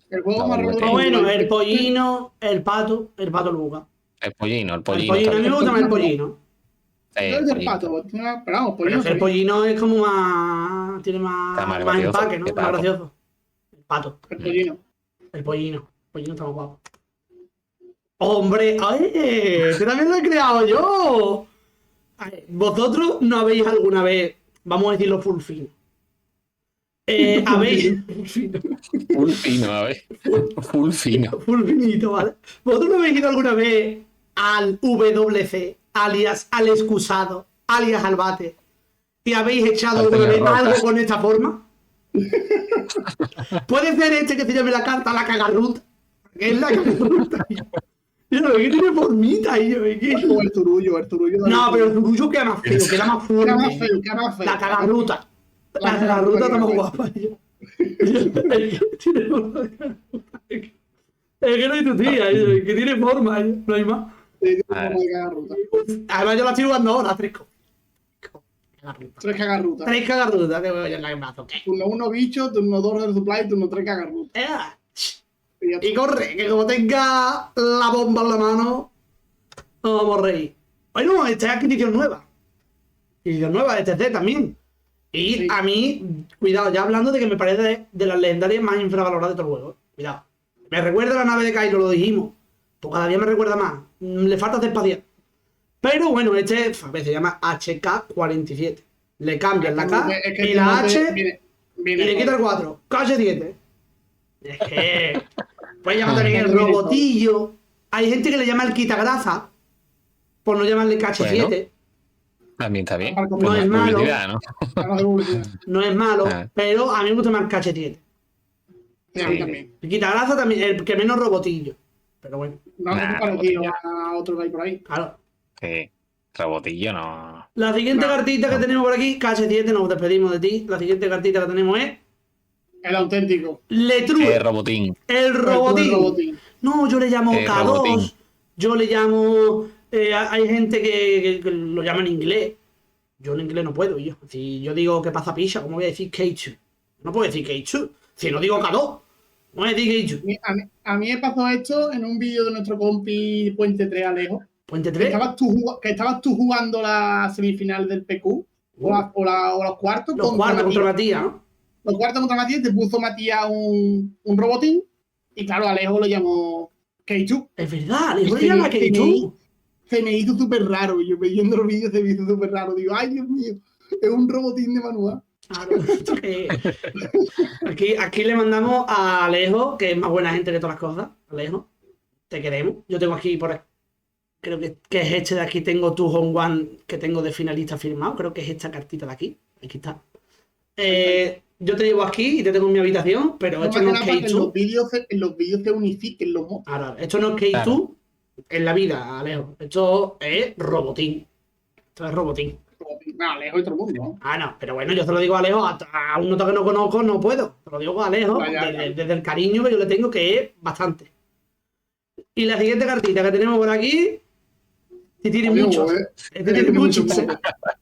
El juego más bueno, el pollino, el pato Luca. El pollino. A mí me gusta más el pollino. Es el pato, pero vamos, el pollino es como más. Tiene más empaque, ¿no? Más gracioso. El pato. El pollino está más guapo. ¡Hombre! ¡Ay! ¡Este también lo he creado yo! ¿Vosotros no habéis alguna vez, vamos a decirlo full fino? ¿Habéis? Full fino. Full finito, ¿vale? ¿Vosotros no habéis ido alguna vez al WC, alias al excusado, alias al bate, y habéis echado alguna vez algo con esta forma? Puede ser este que se llame la carta la cagarruta, que es la cagarruta. Yo que tiene formita ahí, o el turullo. No, pero el turullo queda más feo, queda más fuerte. Queda más feo. La cagarruta. La cagarruta está más guapa. Es que no hay tu tía, que tiene forma, no hay más. Además yo la estoy jugando ahora, 3 cagarrutas. 3 cagarrutas que veo yo en la mazo. Turno 1 bicho, turno 2 del supply, turno 3 cagarrutas. Y corre, que como tenga la bomba en la mano, no vamos a reír. Bueno, esta es adquisición nueva. Adquisición nueva de TC también. Y a mí, cuidado, ya hablando de que me parece de las legendarias más infravaloradas de todo el juego. Cuidado. Me recuerda a la nave de Kylo, lo dijimos. Pues cada día me recuerda más. Le falta hacer espacial. Pero bueno, este a veces se llama HK47. Le cambian la K y la H y le quita el 4. KH7. Es que... Puedes llamar también el robotillo. Hay gente que le llama el quitagrasa. Por no llamarle KH7. Bueno, también está bien. No es malo. No es malo, Ah. pero a mí me gusta más el KH7. También. El quitagrasa también, el que menos robotillo. Pero bueno. No, es parecido a otro que hay por ahí. Claro. Sí. Robotillo no. La siguiente cartita que tenemos por aquí, KH7, nos despedimos de ti. La siguiente cartita que tenemos es... El auténtico. Letrue. El robotín. El robotín. No, yo le llamo K2. Robotín. Yo le llamo... hay gente que lo llama en inglés. Yo en inglés no puedo. Si yo digo que pasa picha, ¿cómo voy a decir K2? No puedo decir K2. Si no digo K2, ¿cómo voy a decir K2? A mí me pasó esto en un vídeo de nuestro compi Puente 3 Alejo. ¿Puente 3? Que estabas tú jugando la semifinal del PQ. O los cuartos. Los cuartos contra Matías, ¿no? Los cuartos contra Matías, te puso Matías un robotín. Y claro, Alejo lo llamó Keichu. Es verdad, Alejo le llama Keichu. Se me hizo súper raro. Yo viendo los vídeos se me hizo súper raro. Digo, ay, Dios mío, es un robotín de manual. Aquí le mandamos a Alejo, que es más buena gente que todas las cosas. Alejo, te queremos. Yo tengo aquí, creo que es este de aquí, tengo tu Home One que tengo de finalista firmado. Creo que es esta cartita de aquí. Aquí está. Yo te llevo aquí y te tengo en mi habitación, pero esto no es K2. En los vídeos se unifiquen los mods. Ahora, esto no es K2 en la vida, Alejo. Esto es robotín. Esto es robotín. Alejo y todo el mundo, ¿no? No, pero bueno, yo se lo digo a Alejo, a un nota que no conozco no puedo. Te lo digo a Alejo, desde el cariño que yo le tengo, que es bastante. Y la siguiente cartita que tenemos por aquí, tiene muchos. Tiene muchos.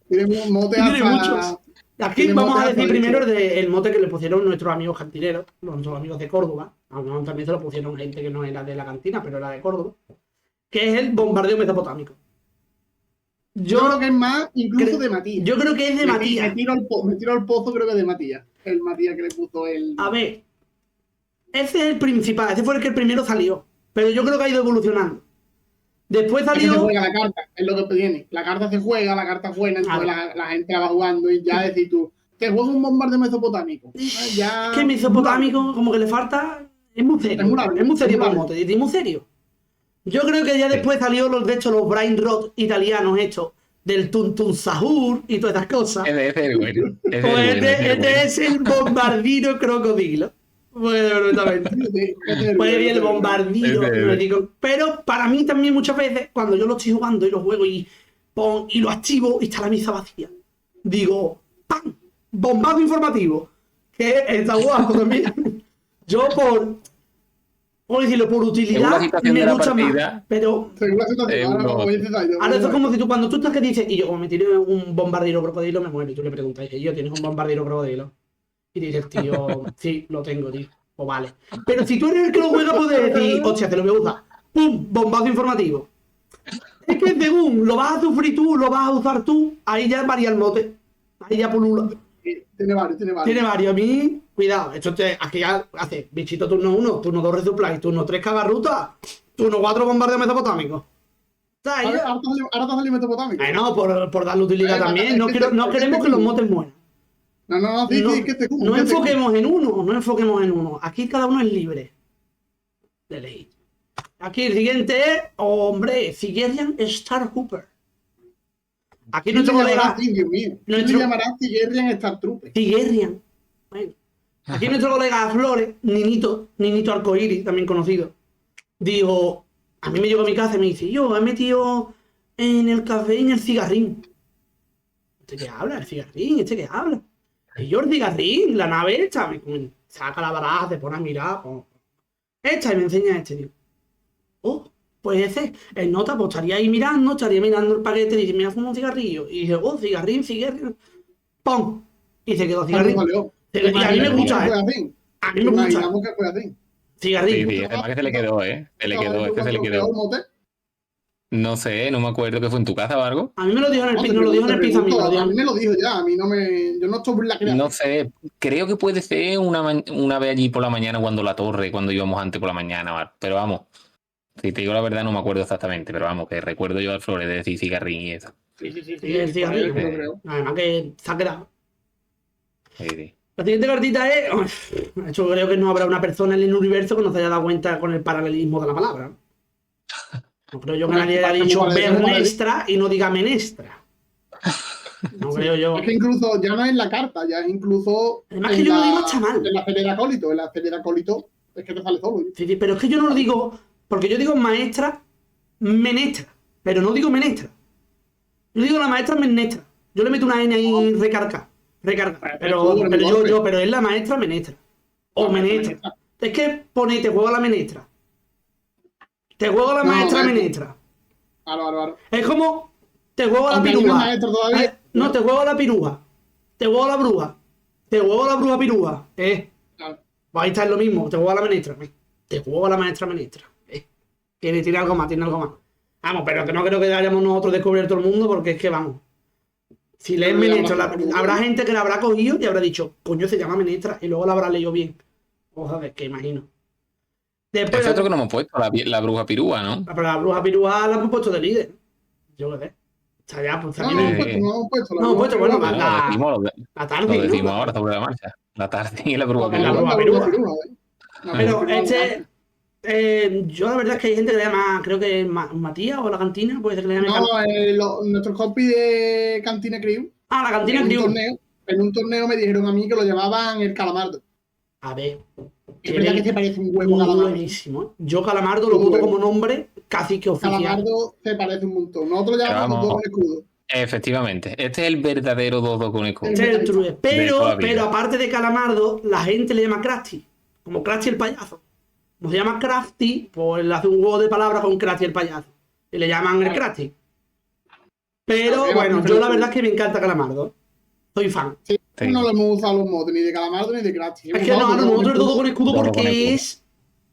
Tiene muchos. Aquí vamos a decir primero el mote que le pusieron nuestros amigos cantineros, nuestros amigos de Córdoba. Aunque también se lo pusieron gente que no era de la cantina, pero era de Córdoba. Que es el bombardeo mesopotámico. Yo creo que es más incluso de Matías. Yo creo que es de Matías. Me tiro al pozo, creo que es de Matías. El Matías que le puso el... A ver, ese es el principal, ese fue el que el primero salió. Pero yo creo que ha ido evolucionando. Después salió... Es que se juega la carta, es lo que tiene. La carta se juega, la carta es buena, entonces la gente la va jugando y ya decís tú, te juegas un bombardeo mesopotámico. Ya... Es que mesopotámico, como que le falta... Es muy serio. Es muy serio para el mote, es muy serio. Yo creo que ya después salió los brain rot italianos hechos del Tuntun Sahur y todas esas cosas. Este es el bombardino crocodilo. Perfectamente. Puede bien el bombardino. Pero para mí también muchas veces, cuando yo lo estoy jugando y lo juego y lo activo y está la mesa vacía, digo, ¡pam! Bombazo informativo. Que está guapo también. Yo por decirlo, por utilidad me gusta más. Pero ahora eso es como si tú, cuando tú estás que dices, y yo como me tiré un bombardero crocodilo, me muero. Y tú le preguntas, y yo, ¿tienes un bombardero crocodilo? Y dices, tío, sí, lo tengo, tío. Pues vale. Pero si tú eres el que lo juega, puedes decir, hostia, te lo voy a usar. ¡Pum! Bombazo informativo. Es que según lo vas a sufrir tú, lo vas a usar tú, ahí ya varía el mote. Ahí ya pulula. Tiene varios. Tiene varios. A mí, cuidado, esto aquí ya hace bichito turno 1, turno 2 resupply, turno 3 cagarruta, turno 4 bombardeo mesopotámico. Ahora te ha salido mesopotámico. No, por darle utilidad también. No queremos que los motes mueran. No, enfoquemos en uno. Aquí cada uno es libre de ley. Aquí el siguiente es, hombre, Zigerian Star Hooper. Aquí nuestro colega... Dios mío. ¿Quién llamará Zigerian Star Trooper? Zigerian. Bueno. Aquí nuestro colega Flores, Ninito Arcoíris, también conocido, dijo, a mí me llegó a mi casa y me dice, yo he metido en el café en el cigarrín. ¿Este qué habla? ¿El cigarrín? ¿Este qué habla? Y yo el cigarrín, la nave esta, me saca la baraja, se pone a mirar. Esta y me enseña este, tío. Oh, pues ese, el nota, pues estaría ahí mirando, el paquete y dice, mira, fumo un cigarrillo. Y dice, oh, cigarrín. ¡Pum! Y se quedó cigarrín. Y a mí me gusta, ¿eh? A mí me gusta. Cigarrillo. Sí, además que se le quedó, Se le quedó. No sé, no me acuerdo que fue en tu casa o algo. A mí me lo dijo en el piso. A mí me lo dijo ya, yo no estoy la creación. No sé, creo que puede ser una vez allí por la mañana cuando cuando íbamos antes por la mañana, pero vamos. Si te digo la verdad no me acuerdo exactamente, pero vamos, que recuerdo yo al Flores de decir cigarrín y eso. Sí, el cigarrillo. Además que se ha quedado. Sí. La siguiente cartita es... Yo creo que no habrá una persona en el universo que no se haya dado cuenta con el paralelismo de la palabra. No creo yo que nadie haya dicho vernestra y no diga menestra. No creo yo. Es que incluso ya no es la carta, ya es incluso... Además que yo lo digo hasta mal. En la Celeracólito, es que te sale solo. Sí, pero es que yo no lo digo... Porque yo digo maestra, menestra. Pero no digo menestra. Yo digo la maestra menestra. Yo le meto una N ahí recarga. Pero es la maestra menestra. O menestra. Es que te juego a la menestra. Te juego a la maestra menestra. Claro. Es como te juego a la piruja. No, te juego a la piruja. Te juego a la bruja. Te juego a la bruja piruja. Claro. Ahí está, es lo mismo. Te juego a la menestra. Te juego a la maestra menestra. Tiene algo más. Vamos, pero que no creo que hayamos nosotros descubierto el mundo porque es que vamos. Si lees menestra, habrá gente que la habrá cogido y habrá dicho, coño, se llama menestra, y luego la habrá leído bien. Ojalá, que imagino. Después, Este otro que no hemos puesto, la bruja pirúa, ¿no? pero la bruja pirúa la hemos puesto de líder. Yo qué sé. O sea, ya, pues No, también. no hemos puesto. No hemos puesto, bueno, No, la tarde. lo decimos ¿no? ahora sobre la marcha. La tarde y la bruja Pues la pirúa. bruja pirúa. Pero yo la verdad es que hay gente que le llama, creo que Matías o la cantina, puede ser que le llame. No, nuestros compis de Cantina Crew. Ah, la cantina Crew. En un torneo me dijeron a mí que lo llamaban el calamardo. A ver. Es verdad que se parece un huevo calamardo. Buenísimo. ¿Eh? Yo calamardo lo voto como nombre casi que oficial. Calamardo se parece un montón. Nosotros lo llamamos dodo con escudo. Efectivamente. Este es el verdadero dodo con escudo. Pero aparte de calamardo, la gente le llama Krusty. Como Krusty el payaso. Como se llama Krusty, pues le hace un juego de palabras con Krusty el payaso. Y le llaman el Krusty. Pero bueno, yo la verdad es que me encanta calamardo. Soy fan. Sí, no lo hemos usado los mods, ni de calamardo ni de Krusty. Es que nosotros el dodo con escudo porque es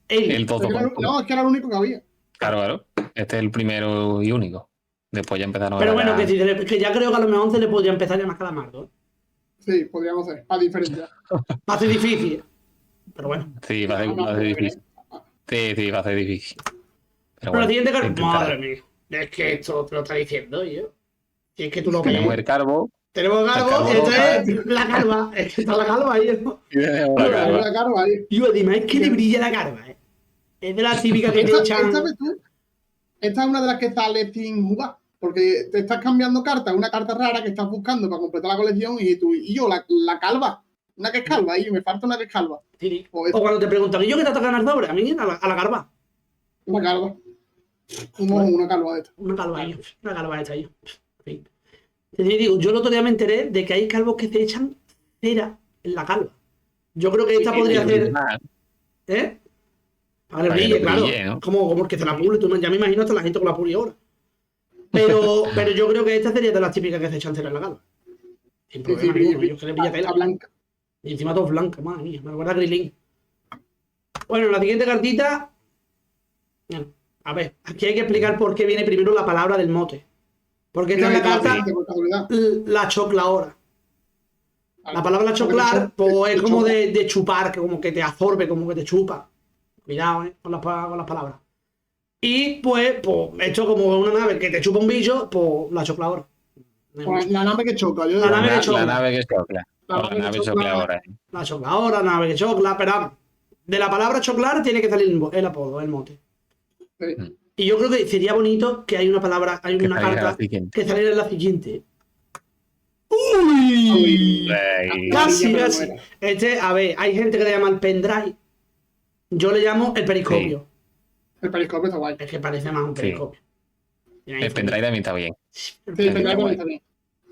el dodo con escudo. No, es que era lo único que había. Claro. Este es el primero y único. Después ya empezaron Pero bueno, que ya creo que a lo mejor se le podría empezar a llamar calamardo. Sí, podríamos hacer, a diferencia. Va a ser difícil. Pero bueno. Sí, va a ser difícil. Sí, va a ser difícil. Pero la siguiente carta. Madre mía. Es que esto te lo está diciendo yo. Si es que tú lo ves. Tenemos el carbo. Tenemos el carbo y esta es la calva. Es que está la calva ahí. La calva ahí. Y además es que le brilla la calva. Es de la típica que te echan. Esta es una de las que sale sin jugar. Porque te estás cambiando cartas, una carta rara que estás buscando para completar la colección y yo, la calva. Una que es calva, y me falta una que es calva. Sí. O cuando te preguntan, ¿y yo qué te toca ganar sobre? A mí, a la calva. Una calva. Una calva de esta. Una calva ahí. Una calva esta ahí. En fin. Digo, yo el otro día me enteré de que hay calvos que se echan cera en la calva. Yo creo que esta podría ser. ¿Eh? Para que brille, claro. ¿No? Como el que se la pule. Ya me imagino hasta la gente con la puli ahora. Pero yo creo que esta sería de las típicas que se echan cera en la calva. Sin problema ninguno. Yo que le brilla tela. Blanca. Y encima todo blanca, madre mía. Me recuerda a Grilling. Bueno, la siguiente cartita. A ver, aquí hay que explicar por qué viene primero la palabra del mote. Porque esta es la carta, la choclaora. La palabra choclar, pues es como de chupar, que como que te absorbe, como que te chupa. Cuidado, con las palabras. Y pues, esto como una nave que te chupa un bicho, pues la choclaora. La nave que choca. La nave que chocla. La nave choclaora. La choclaora, la nave que chocla, pero de la palabra choclar tiene que salir el apodo, el mote. Sí. Y yo creo que sería bonito que hay una palabra, hay una carta que saliera en la siguiente. ¡Uy! Casi. A ver, hay gente que le llama el pendrive. Yo le llamo el periscopio. Sí. El periscopio está guay. Es que parece más un periscopio. Sí. El pendrive también está bien. Sí, el pendrive también está bien.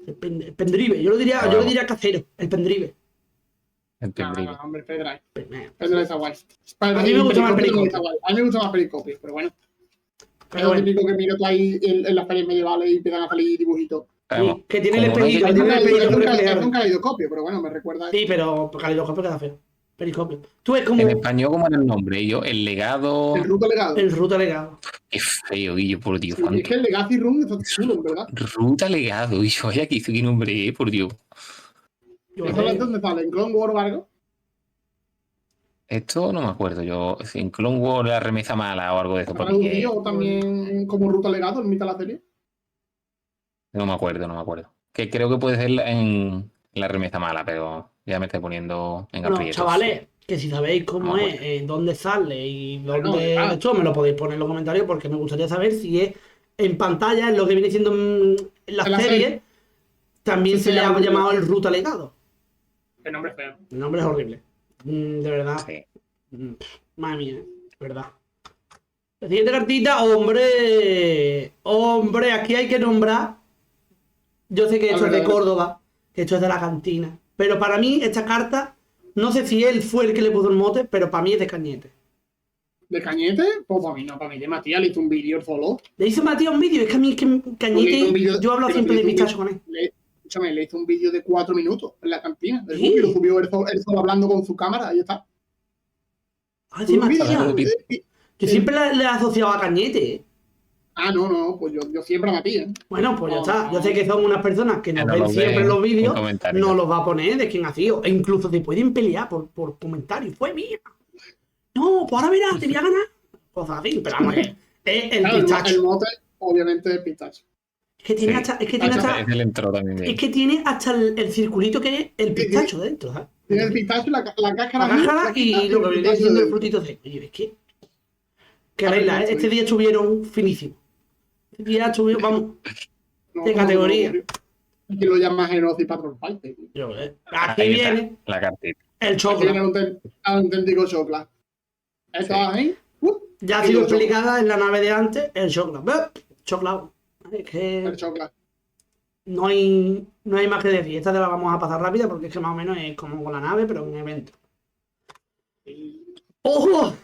El pendrive. Yo lo diría casero. El pendrive. El pendrive. No, hombre, el pendrive está guay. A mí me gusta más el periscopio. A mí me gusta más periscopio, pero bueno. Es lo típico que miro tú ahí en las ferias medievales y empiezan a salir dibujitos. Sí, que tiene el espejito. Es un caleidoscopio, pero bueno, me recuerda. Sí, pero caleidoscopio queda feo. Periscopio. Tú es como. En español, ¿cómo era el nombre? El legado. El ruta legado. El ruta legado. Qué feo, Guillo, por Dios. Sí, es que el Legacy Room está chulo, ¿verdad? Ruta legado, y yo aquí qué nombre, por Dios. ¿Eso es donde sale? ¿En Clone Wars o algo? Esto no me acuerdo yo. Si en Clone Wars la remesa mala o algo de eso. ¿O también como ruta legado en mitad de la serie? No me acuerdo. Que creo que puede ser en la remesa mala, pero ya me estoy poniendo en aprietos. Chavales, que si sabéis cómo es, dónde sale y dónde esto, me lo podéis poner en los comentarios porque me gustaría saber si es en pantalla, en lo que viene siendo en la serie, también se le ha llamado el ruta legado. El nombre es feo. El nombre es horrible. De verdad. Sí. Madre mía, de verdad. La siguiente cartita, hombre, aquí hay que nombrar. Yo sé que esto es de Córdoba, que esto es de la cantina. Pero para mí, esta carta, no sé si él fue el que le puso el mote, pero para mí es de Cañete. ¿De Cañete? Pues para mí no, para mí de Matías le hizo un vídeo solo. Le hizo Matías un vídeo, es que a mí es que Cañete, yo hablo siempre de pistacho con él. Escúchame, le hizo un vídeo de 4 minutos en la cantina. Y lo subió él solo hablando con su cámara, ahí está. Ah, sí, Matías. Yo siempre le he asociado a Cañete. No, pues yo siempre a Matías. Bueno, pues ya está. Yo sé que son unas personas que nos ven siempre en los vídeos, no los va a poner de quién ha sido. E incluso se pueden pelear por comentarios. Fue mía. No, pues ahora verás, te voy a ganar. Cosas así, pero vamos, es el Claro, pistacho. el mote, obviamente, es pistacho. Es que tiene Sí. hasta, es que tiene hasta, Ese le entró también bien. es que tiene hasta el circulito que es el pistacho dentro, ¿sabes? Tiene el pistacho, la cáscara, La cáscara flaquita, y lo que el viene pistacho siendo el dentro. frutito seco. Y yo, es que. Qué Ah, regla, no, ¿eh? Este sí. día estuvieron finísimos. Este día estuvieron, vamos, No, de categoría. Aquí lo llamas Genos y Patrol Fighter. Yo, aquí Ahí está, viene la cartita. el Aquí viene chocolate. un auténtico chocla. Esto Sí. ahí. Ya ha y sido los chocla. explicada en la nave de antes, el chocolate. Chocolate. Es que El chocla. no hay más que decir. Esta te la vamos a pasar rápida porque es que más o menos es como con la nave, pero en un evento. ¡Ojo!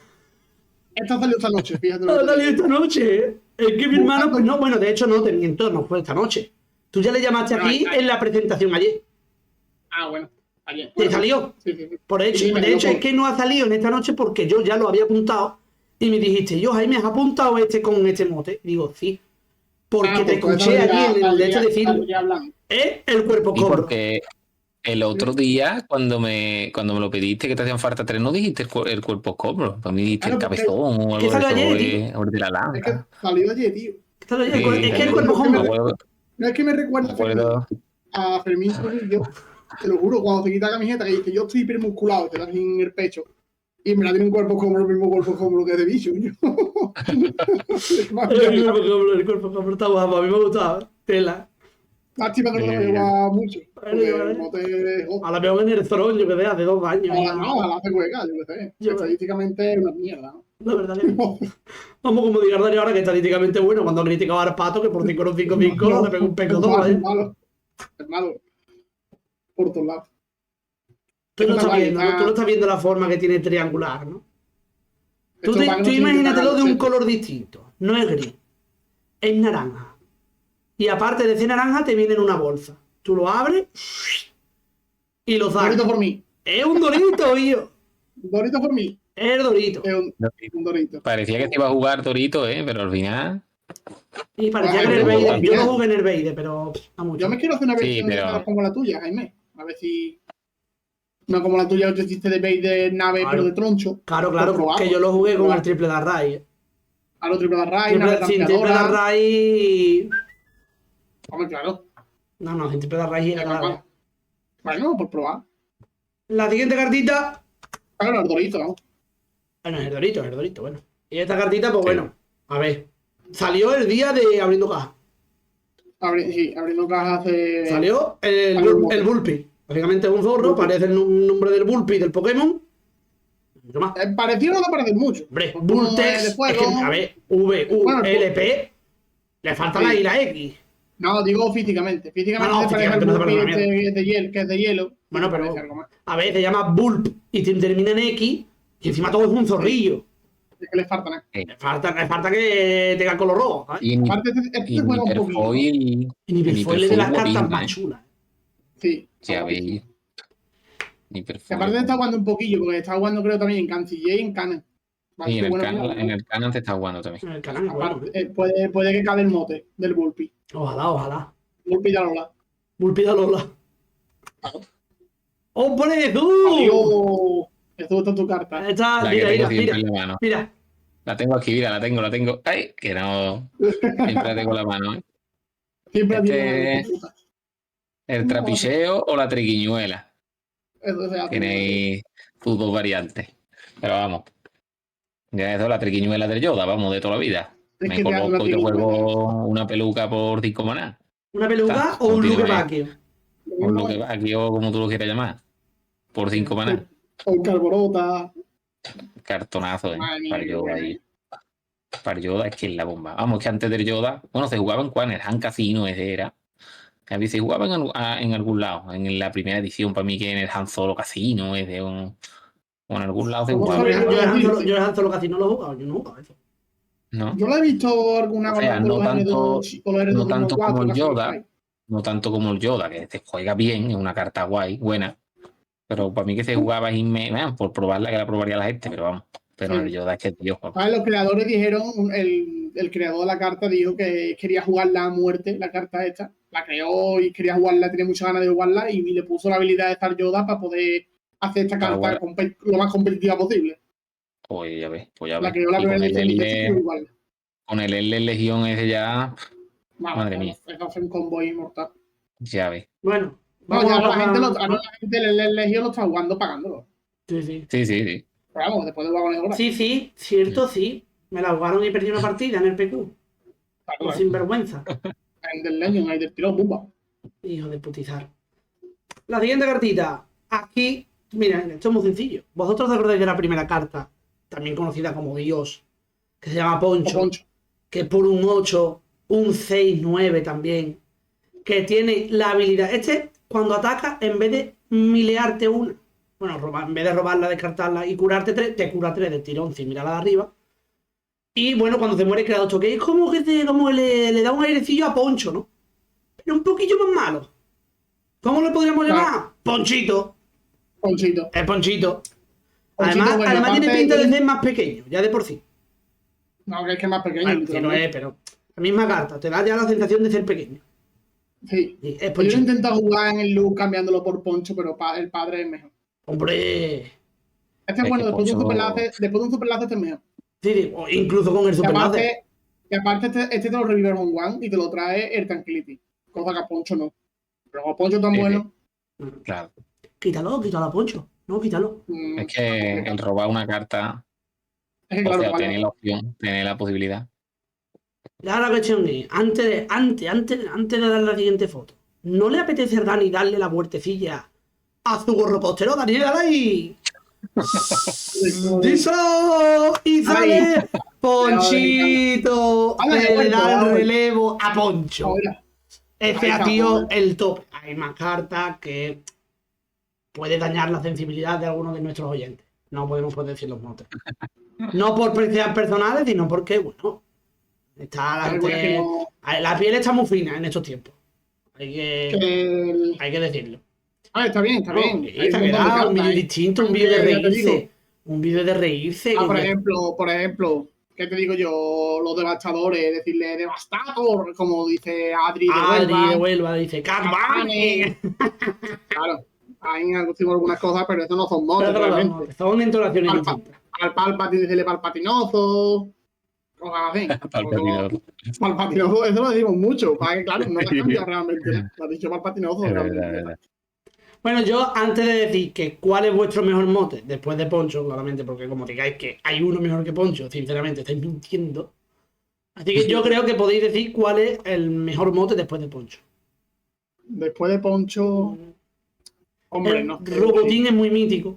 Esta salió esta noche, fíjate. lo Ha que te salido digo. esta noche, ¿eh? Es que mi hermano, pues no, bueno, de hecho no te miento, no fue esta noche. Tú ya le llamaste No, aquí ay. en la presentación ayer. Ah, bueno. Ayer. ¿Te Bueno, salió? sí, sí, sí. Por hecho, Sí, me de hecho lo es que no ha salido en esta noche porque yo ya lo había apuntado y me dijiste, yo Jaime, ¿has apuntado con este mote? Digo, sí. Porque te pues escuché allí en el de hecho decirlo. saldría hablando. Es el cuerpo Y cobro. porque el otro día, cuando me lo pediste que te hacían falta 3, no dijiste el cuerpo cobro. Para mí dijiste Claro, el porque- cabezón o que algo de salió eso. ayer, tío. O el de la Es que lanza. salió ayer, tío. Es que el Sí, cuerpo sí. me cobro. acuerdo, No es que me me recuerda a acuerdo. Fermín Trujillo, te lo juro, cuando se quita la camiseta que dice yo estoy hipermusculado, te das en el pecho. Y en verdad tiene un cuerpo como el mismo cuerpo como lo que es de bicho. Yo. El cuerpo cobro está guapo, a mí me gustaba. Tela. Lástima que no lo lleva mucho. Porque Bueno, el mote es a la peor en el Zorón, yo que sé, hace 2 años. Ojalá no, ojalá se juega, yo qué sé. Yo- Estadísticamente es una mierda, ¿no? La verdad que no. Vamos, como diga Darío ahora, que estadísticamente bueno, cuando ha criticado a Arpato, que por 5 le pegó un pecozón, es ¿eh? malo. Es malo. Por todos lados. Tú no Esto estás está viendo, guay, ¿no? Tú no estás viendo la forma que tiene triangular, ¿no? Tú, Esto para que no tú se entienda imagínatelo nada, de un esto. color distinto. No es gris, es naranja. Y aparte de ese naranja, te viene en una bolsa. Tú lo abres y lo Dorito sacas. por mí. Es un dorito, tío. Dorito por mí. Es el dorito. Es un dorito. Parecía que se iba a jugar Torito, pero al final. Y parecía Ah, que en el pero Beide. Yo final. lo jugué en el Beide, pero a mucho. Yo me quiero hacer una Sí, versión pero- de como la tuya, Jaime. A ver si. No como la tuya que hiciste de base de nave, Claro. pero de troncho. Claro, Por probar, que yo lo jugué con probar. el triple de array. A lo triple de Ray, nave Sin triple de trampeadora. array. Hombre, claro. No, sin triple de array era la vez. Bueno, por probar. La siguiente cartita. Claro, el dorito, ¿no? Bueno, es el dorito, bueno. Y esta cartita, pues Sí. bueno, a ver. Salió el día de abriendo caja. Sí, abriendo cajas hace. Salió Salió el Bulpi. Básicamente es un zorro, Bulpi. parece el nombre del Bulpi del Pokémon. Mucho más. Parecido no parecen mucho. Hombre, Porque uno Vultex. es de Es fuego. que, a ver, VULP. Le falta la Sí. I y la X. No, digo físicamente. Físicamente No, se parece al físicamente no se parece Bulpi una este que es de hielo. Bueno, Y pero- parece algo más. A ver, se llama Bulp y termina en X. Y encima todo es un zorrillo. Es que le falta nada. Le falta que tenga color rojo. ¿sabes? Y ni, Aparte, este y se juega un poquito. Hiperfoil. Y ni Perfoil es de las Hiperfoil cartas guapísima, más chulas. Sí. Ya veis. Y Hiperfoil. aparte está jugando un poquillo, porque está jugando creo también en Canciller y en Canon. Y en el, Bueno, Canon, mira, en el Canon te está jugando también. En el canal, bueno. aparte, puede que cale el mote del Bulpi. Ojalá. Bulpi de Alola. Bulpi de Lola. ¡Hombre, Jesús! Adiós. Esto está en tu carta. Está, La que mira, tengo mira, siempre mira. en la mano. Mira. La tengo aquí, mira, la tengo. ¡Ay! Que no. Siempre la tengo en la mano, ¿eh? Siempre Este- tiene. El trapicheo o la triquiñuela. Eso se hace. Tenéis tus dos variantes. Pero vamos. Ya eso, la triquiñuela del Yoda, vamos, de toda la vida. Es Me que te hace una coloco y te triquiñuela. juego una peluca por 5 maná. ¿Una peluca Está, o un no tiene Luke más. Bakio? O lo que va aquí, o como tú lo quieras llamar. Por 5 maná. O un Carborota. Cartonazo, Madre mía, para qué Yoda bueno. ahí. Para Yoda es que es la bomba. Vamos, que antes del Yoda, bueno, se jugaba en el Han Casino, ese era. A veces se jugaba en algún lado. En la primera edición, para mí, que en el Han Solo Casino, ese, o en algún lado se ¿Cómo jugaba. sabes? Yo el Han Solo casi no lo he jugado. Yo no he jugado eso. ¿No? Yo lo he visto alguna O sea, vez no con los tanto- R2, con los R2 no tanto como el casi Yoda. por ahí. No tanto como el Yoda, que te juega bien, es una carta guay, buena. Pero para mí que se jugaba por probarla, que la probaría la gente, pero vamos. Pero Sí. el Yoda es que tío. Ah, los creadores dijeron, el creador de la carta dijo que quería jugarla a muerte, la carta esta. La creó y quería jugarla, tenía muchas ganas de jugarla y le puso la habilidad de estar Yoda para poder hacer esta Para carta jugar. lo más competitiva posible. Pues ya ves, pues ya La ves. que yo la Y primera edición dije, esto es igual. con el L Legión ese ya, madre mía, Eso hace un combo inmortal. ya ves. Bueno, No, vamos ya a ahora la pasar. gente el Legión lo está jugando pagándolo. Sí, sí. Sí, sí, sí. Pero vamos, después del Vagones ahora. Sí, sí, cierto, sí. Me la jugaron y perdí una partida en el PQ. Por sinvergüenza. Hay del Legion, hay del tirón, bumba. Hijo de putizar. La siguiente cartita. Aquí, mira, esto es muy sencillo. ¿Vosotros os acordáis de la primera carta, también conocida como Dios, que se llama Poncho? Que es por un 8, un 6-9 también. Que tiene la habilidad. Cuando ataca, en vez de milearte una, bueno, en vez de robarla, descartarla y curarte 3, te cura 3 de tirón sin mirarla de arriba. Y bueno, cuando se muere, crea 8, que es como que le da un airecillo a Poncho, ¿no? Pero un poquillo más malo. ¿Cómo lo podríamos llamar? Ponchito. Ponchito. Es Ponchito. Ponchito, bueno, Además tiene pinta de de- ser más pequeño, ya de por sí. No, que es más pequeño. Bueno, sí lo es, pero la misma carta, te da ya la sensación de ser pequeño. Sí. Sí, es Yo he Ponchito. intentado jugar en el look cambiándolo por Poncho, pero el padre es mejor. Hombre. Este Es es bueno, que después de un Poncho- superlace este es mejor. Sí, sí, o incluso con el Y superlace. aparte este te lo revive en One y te lo trae el Tranquility. Cosa que a Poncho no. Pero a Poncho tan Sí, bueno. Claro. Quítalo a Poncho. No, quítalo. Es que el robar una carta, Es que o claro, sea, vale. tener la opción, tener la posibilidad. Ya la cuestión es, antes de dar la siguiente foto, ¿no le apetece a Dani darle la vueltecilla a su gorro postero? Dani, dale ahí. ¡Díselo! Y sale Ponchito. Vale, Le da el vale. relevo a Poncho. Ahora, Ese ahí ha está, sido joder. el top. Hay más cartas que puede dañar la sensibilidad de algunos de nuestros oyentes. No podemos decir los motes. No por precios personales, sino porque, bueno, está la Algunas que gente. no- La piel está muy fina en estos tiempos. Hay que- que decirlo. está bien, está No, bien. y Hay se ha un montón de quedado un cartas, vídeo distinto, un vídeo de Aunque ya te digo, reírse. Un vídeo de reírse. por que- ejemplo, ¿qué te digo yo? Los devastadores, decirle devastador, como dice Adri de Adri Huelva. de Huelva dice ¡Cat Bunny! Claro, hay algunas cosas, pero eso no son motes Pero realmente. son entonaciones distintas. Al Palpatine decirle palpatinoso, cosas así. Palpatinoso. Palpatinoso, eso lo decimos mucho, para que, claro, no lo ha cambiado realmente. Lo ha dicho palpatinoso Es realmente. verdad, es verdad. Bueno, yo antes de decir que cuál es vuestro mejor mote, después de Poncho, claramente, porque como digáis que hay uno mejor que Poncho, sinceramente estáis mintiendo. Así que yo creo que podéis decir cuál es el mejor mote después de Poncho. Después de Poncho, hombre, El no. Robotín es muy mítico.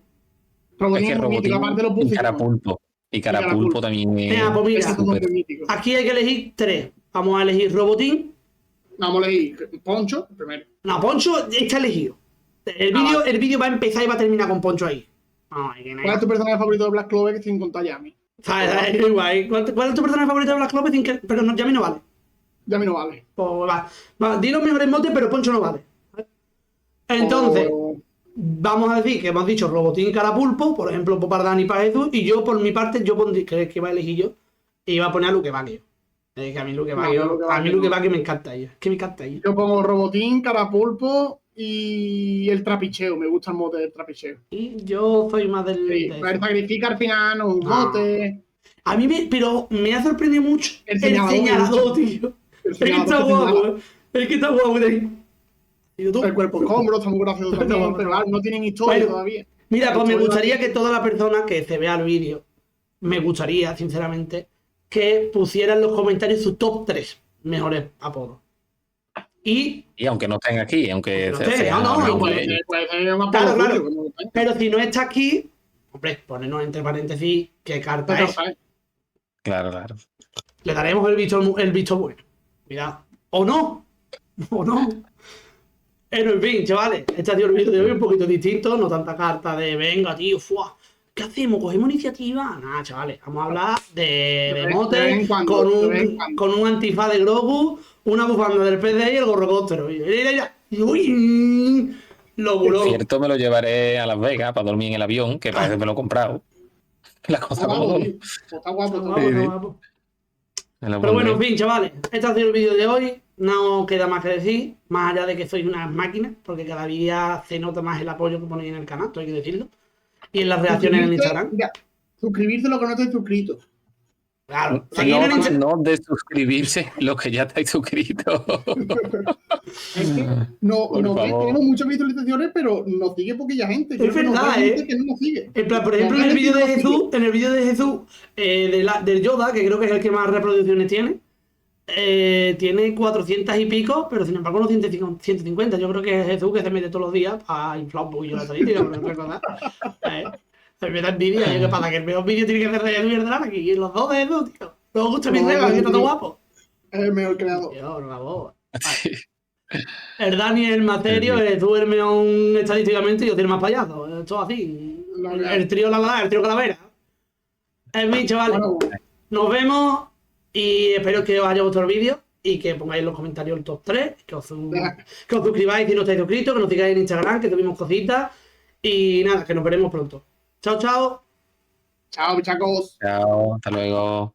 Robotín Es que es muy mítico, aparte lo y pusimos. Carapulpo. Y Carapulpo también es Venga, pues mira, Ese es todo súper. muy mítico. aquí hay que elegir 3. Vamos a elegir Robotín. Vamos a elegir Poncho primero. No, Poncho está elegido. Ah, El vídeo va a empezar y va a terminar con Poncho ahí. Ay, que ¿Cuál es tu personaje favorito de Black Clover sin contar Yami? ¿Sabes? Qué guay. ¿Cuál es tu personaje favorito de Black Clover? Pero no, ya a mí no vale. Yami no vale. Pues va, di los mejores motes, pero Poncho no vale. Entonces, O- vamos a decir que hemos dicho Robotín y Carapulpo, por ejemplo, para Dani y para Jesús, y yo por mi parte, yo pondría, que iba a elegir yo, y iba a poner a Luke Baggio. Es que a mí Luke Baggio, me encanta ella. Es que me encanta ella. yo pongo Robotín, Carapulpo y el trapicheo. Me gusta el mote del trapicheo. Y yo soy más del... Sí, de- el sacrifica al final, no es un mote. A mí pero me ha sorprendido mucho El el señalador, señalador, tío. El Es que está señalador que guapo, señala. Es que está guapo de ahí. Digo, tú. El cuerpo escombro está muy gracioso también, No, pero claro, no tienen historia Bueno, todavía. Mira, pues me Historia gustaría todavía. que toda la persona que se vea el vídeo, me gustaría, sinceramente, que pusiera en los comentarios su top 3 mejores apodos. Y, Y aunque no estén aquí, aunque No sea, esté, sean no, amigos puede de ellos. Puede ser un apodo Claro, tuyo, claro. como lo tengas. pero si no está aquí, hombre, ponernos entre paréntesis qué carta Pero, es. ¿sabes? Claro, claro. Le daremos el visto bueno. Cuidado. O no. O no. En fin, chavales, este ha sido el vídeo de hoy un poquito distinto, no tanta carta de venga, tío, fuá. ¿Qué hacemos? ¿Cogemos iniciativa? Nada, chavales, vamos a hablar de motes de vez en cuando, de vez en cuando. con un antifaz de Grogu, una bufanda del PD y el gorrocóptero. Y uy, lo buró. Cierto, me lo llevaré a Las Vegas para dormir en el avión, que parece que me lo he comprado. La cosa Está guapo, como. tío. Está guapo, está Guapo, guapo. sí. guapo. Me lo Pero bueno, en pondré. fin, chavales, este ha sido el vídeo de hoy. No queda más que decir, más allá de que sois unas máquinas, porque cada día se nota más el apoyo que ponéis en el canal, esto hay que decirlo. Y en las reacciones en el Instagram. Mira, Suscribirse lo que no estáis suscritos. Claro. Aquí en el No, Insta- no de suscribirse los que ya estáis suscritos. Es que no, Por no favor. tenemos muchas visualizaciones, pero nos sigue poquilla gente. Creo que nos verdad, ve gente que no nos sigue. En plan, por ejemplo, en el vídeo de Jesús, del Yoda, que creo que es el que más reproducciones tiene, tiene 400 y pico, pero sin embargo no 150. Yo creo que es Jesús que se mete todos los días para inflar un poquillo la estadística, pero otra cosa. Me da envidia, yo que pasa que el mejor vídeo tiene que ser de Jesús y el drama, aquí los dos de Jesús, tío. Luego gusta mi regla, que está todo guapo. Es el mejor creador. Tío, por favor. El Dani es el más serio, tú el meón estadísticamente y yo soy el más payaso. Esto así. El trío el trío calavera. En fin, chavales. Bueno, Nos vemos y espero que os haya gustado el vídeo y que pongáis en los comentarios el top 3, que os suscribáis si no estáis suscritos, que nos sigáis en Instagram, que tuvimos cositas y nada, que nos veremos pronto. Chao, chao. chao, chacos. Chao, hasta luego.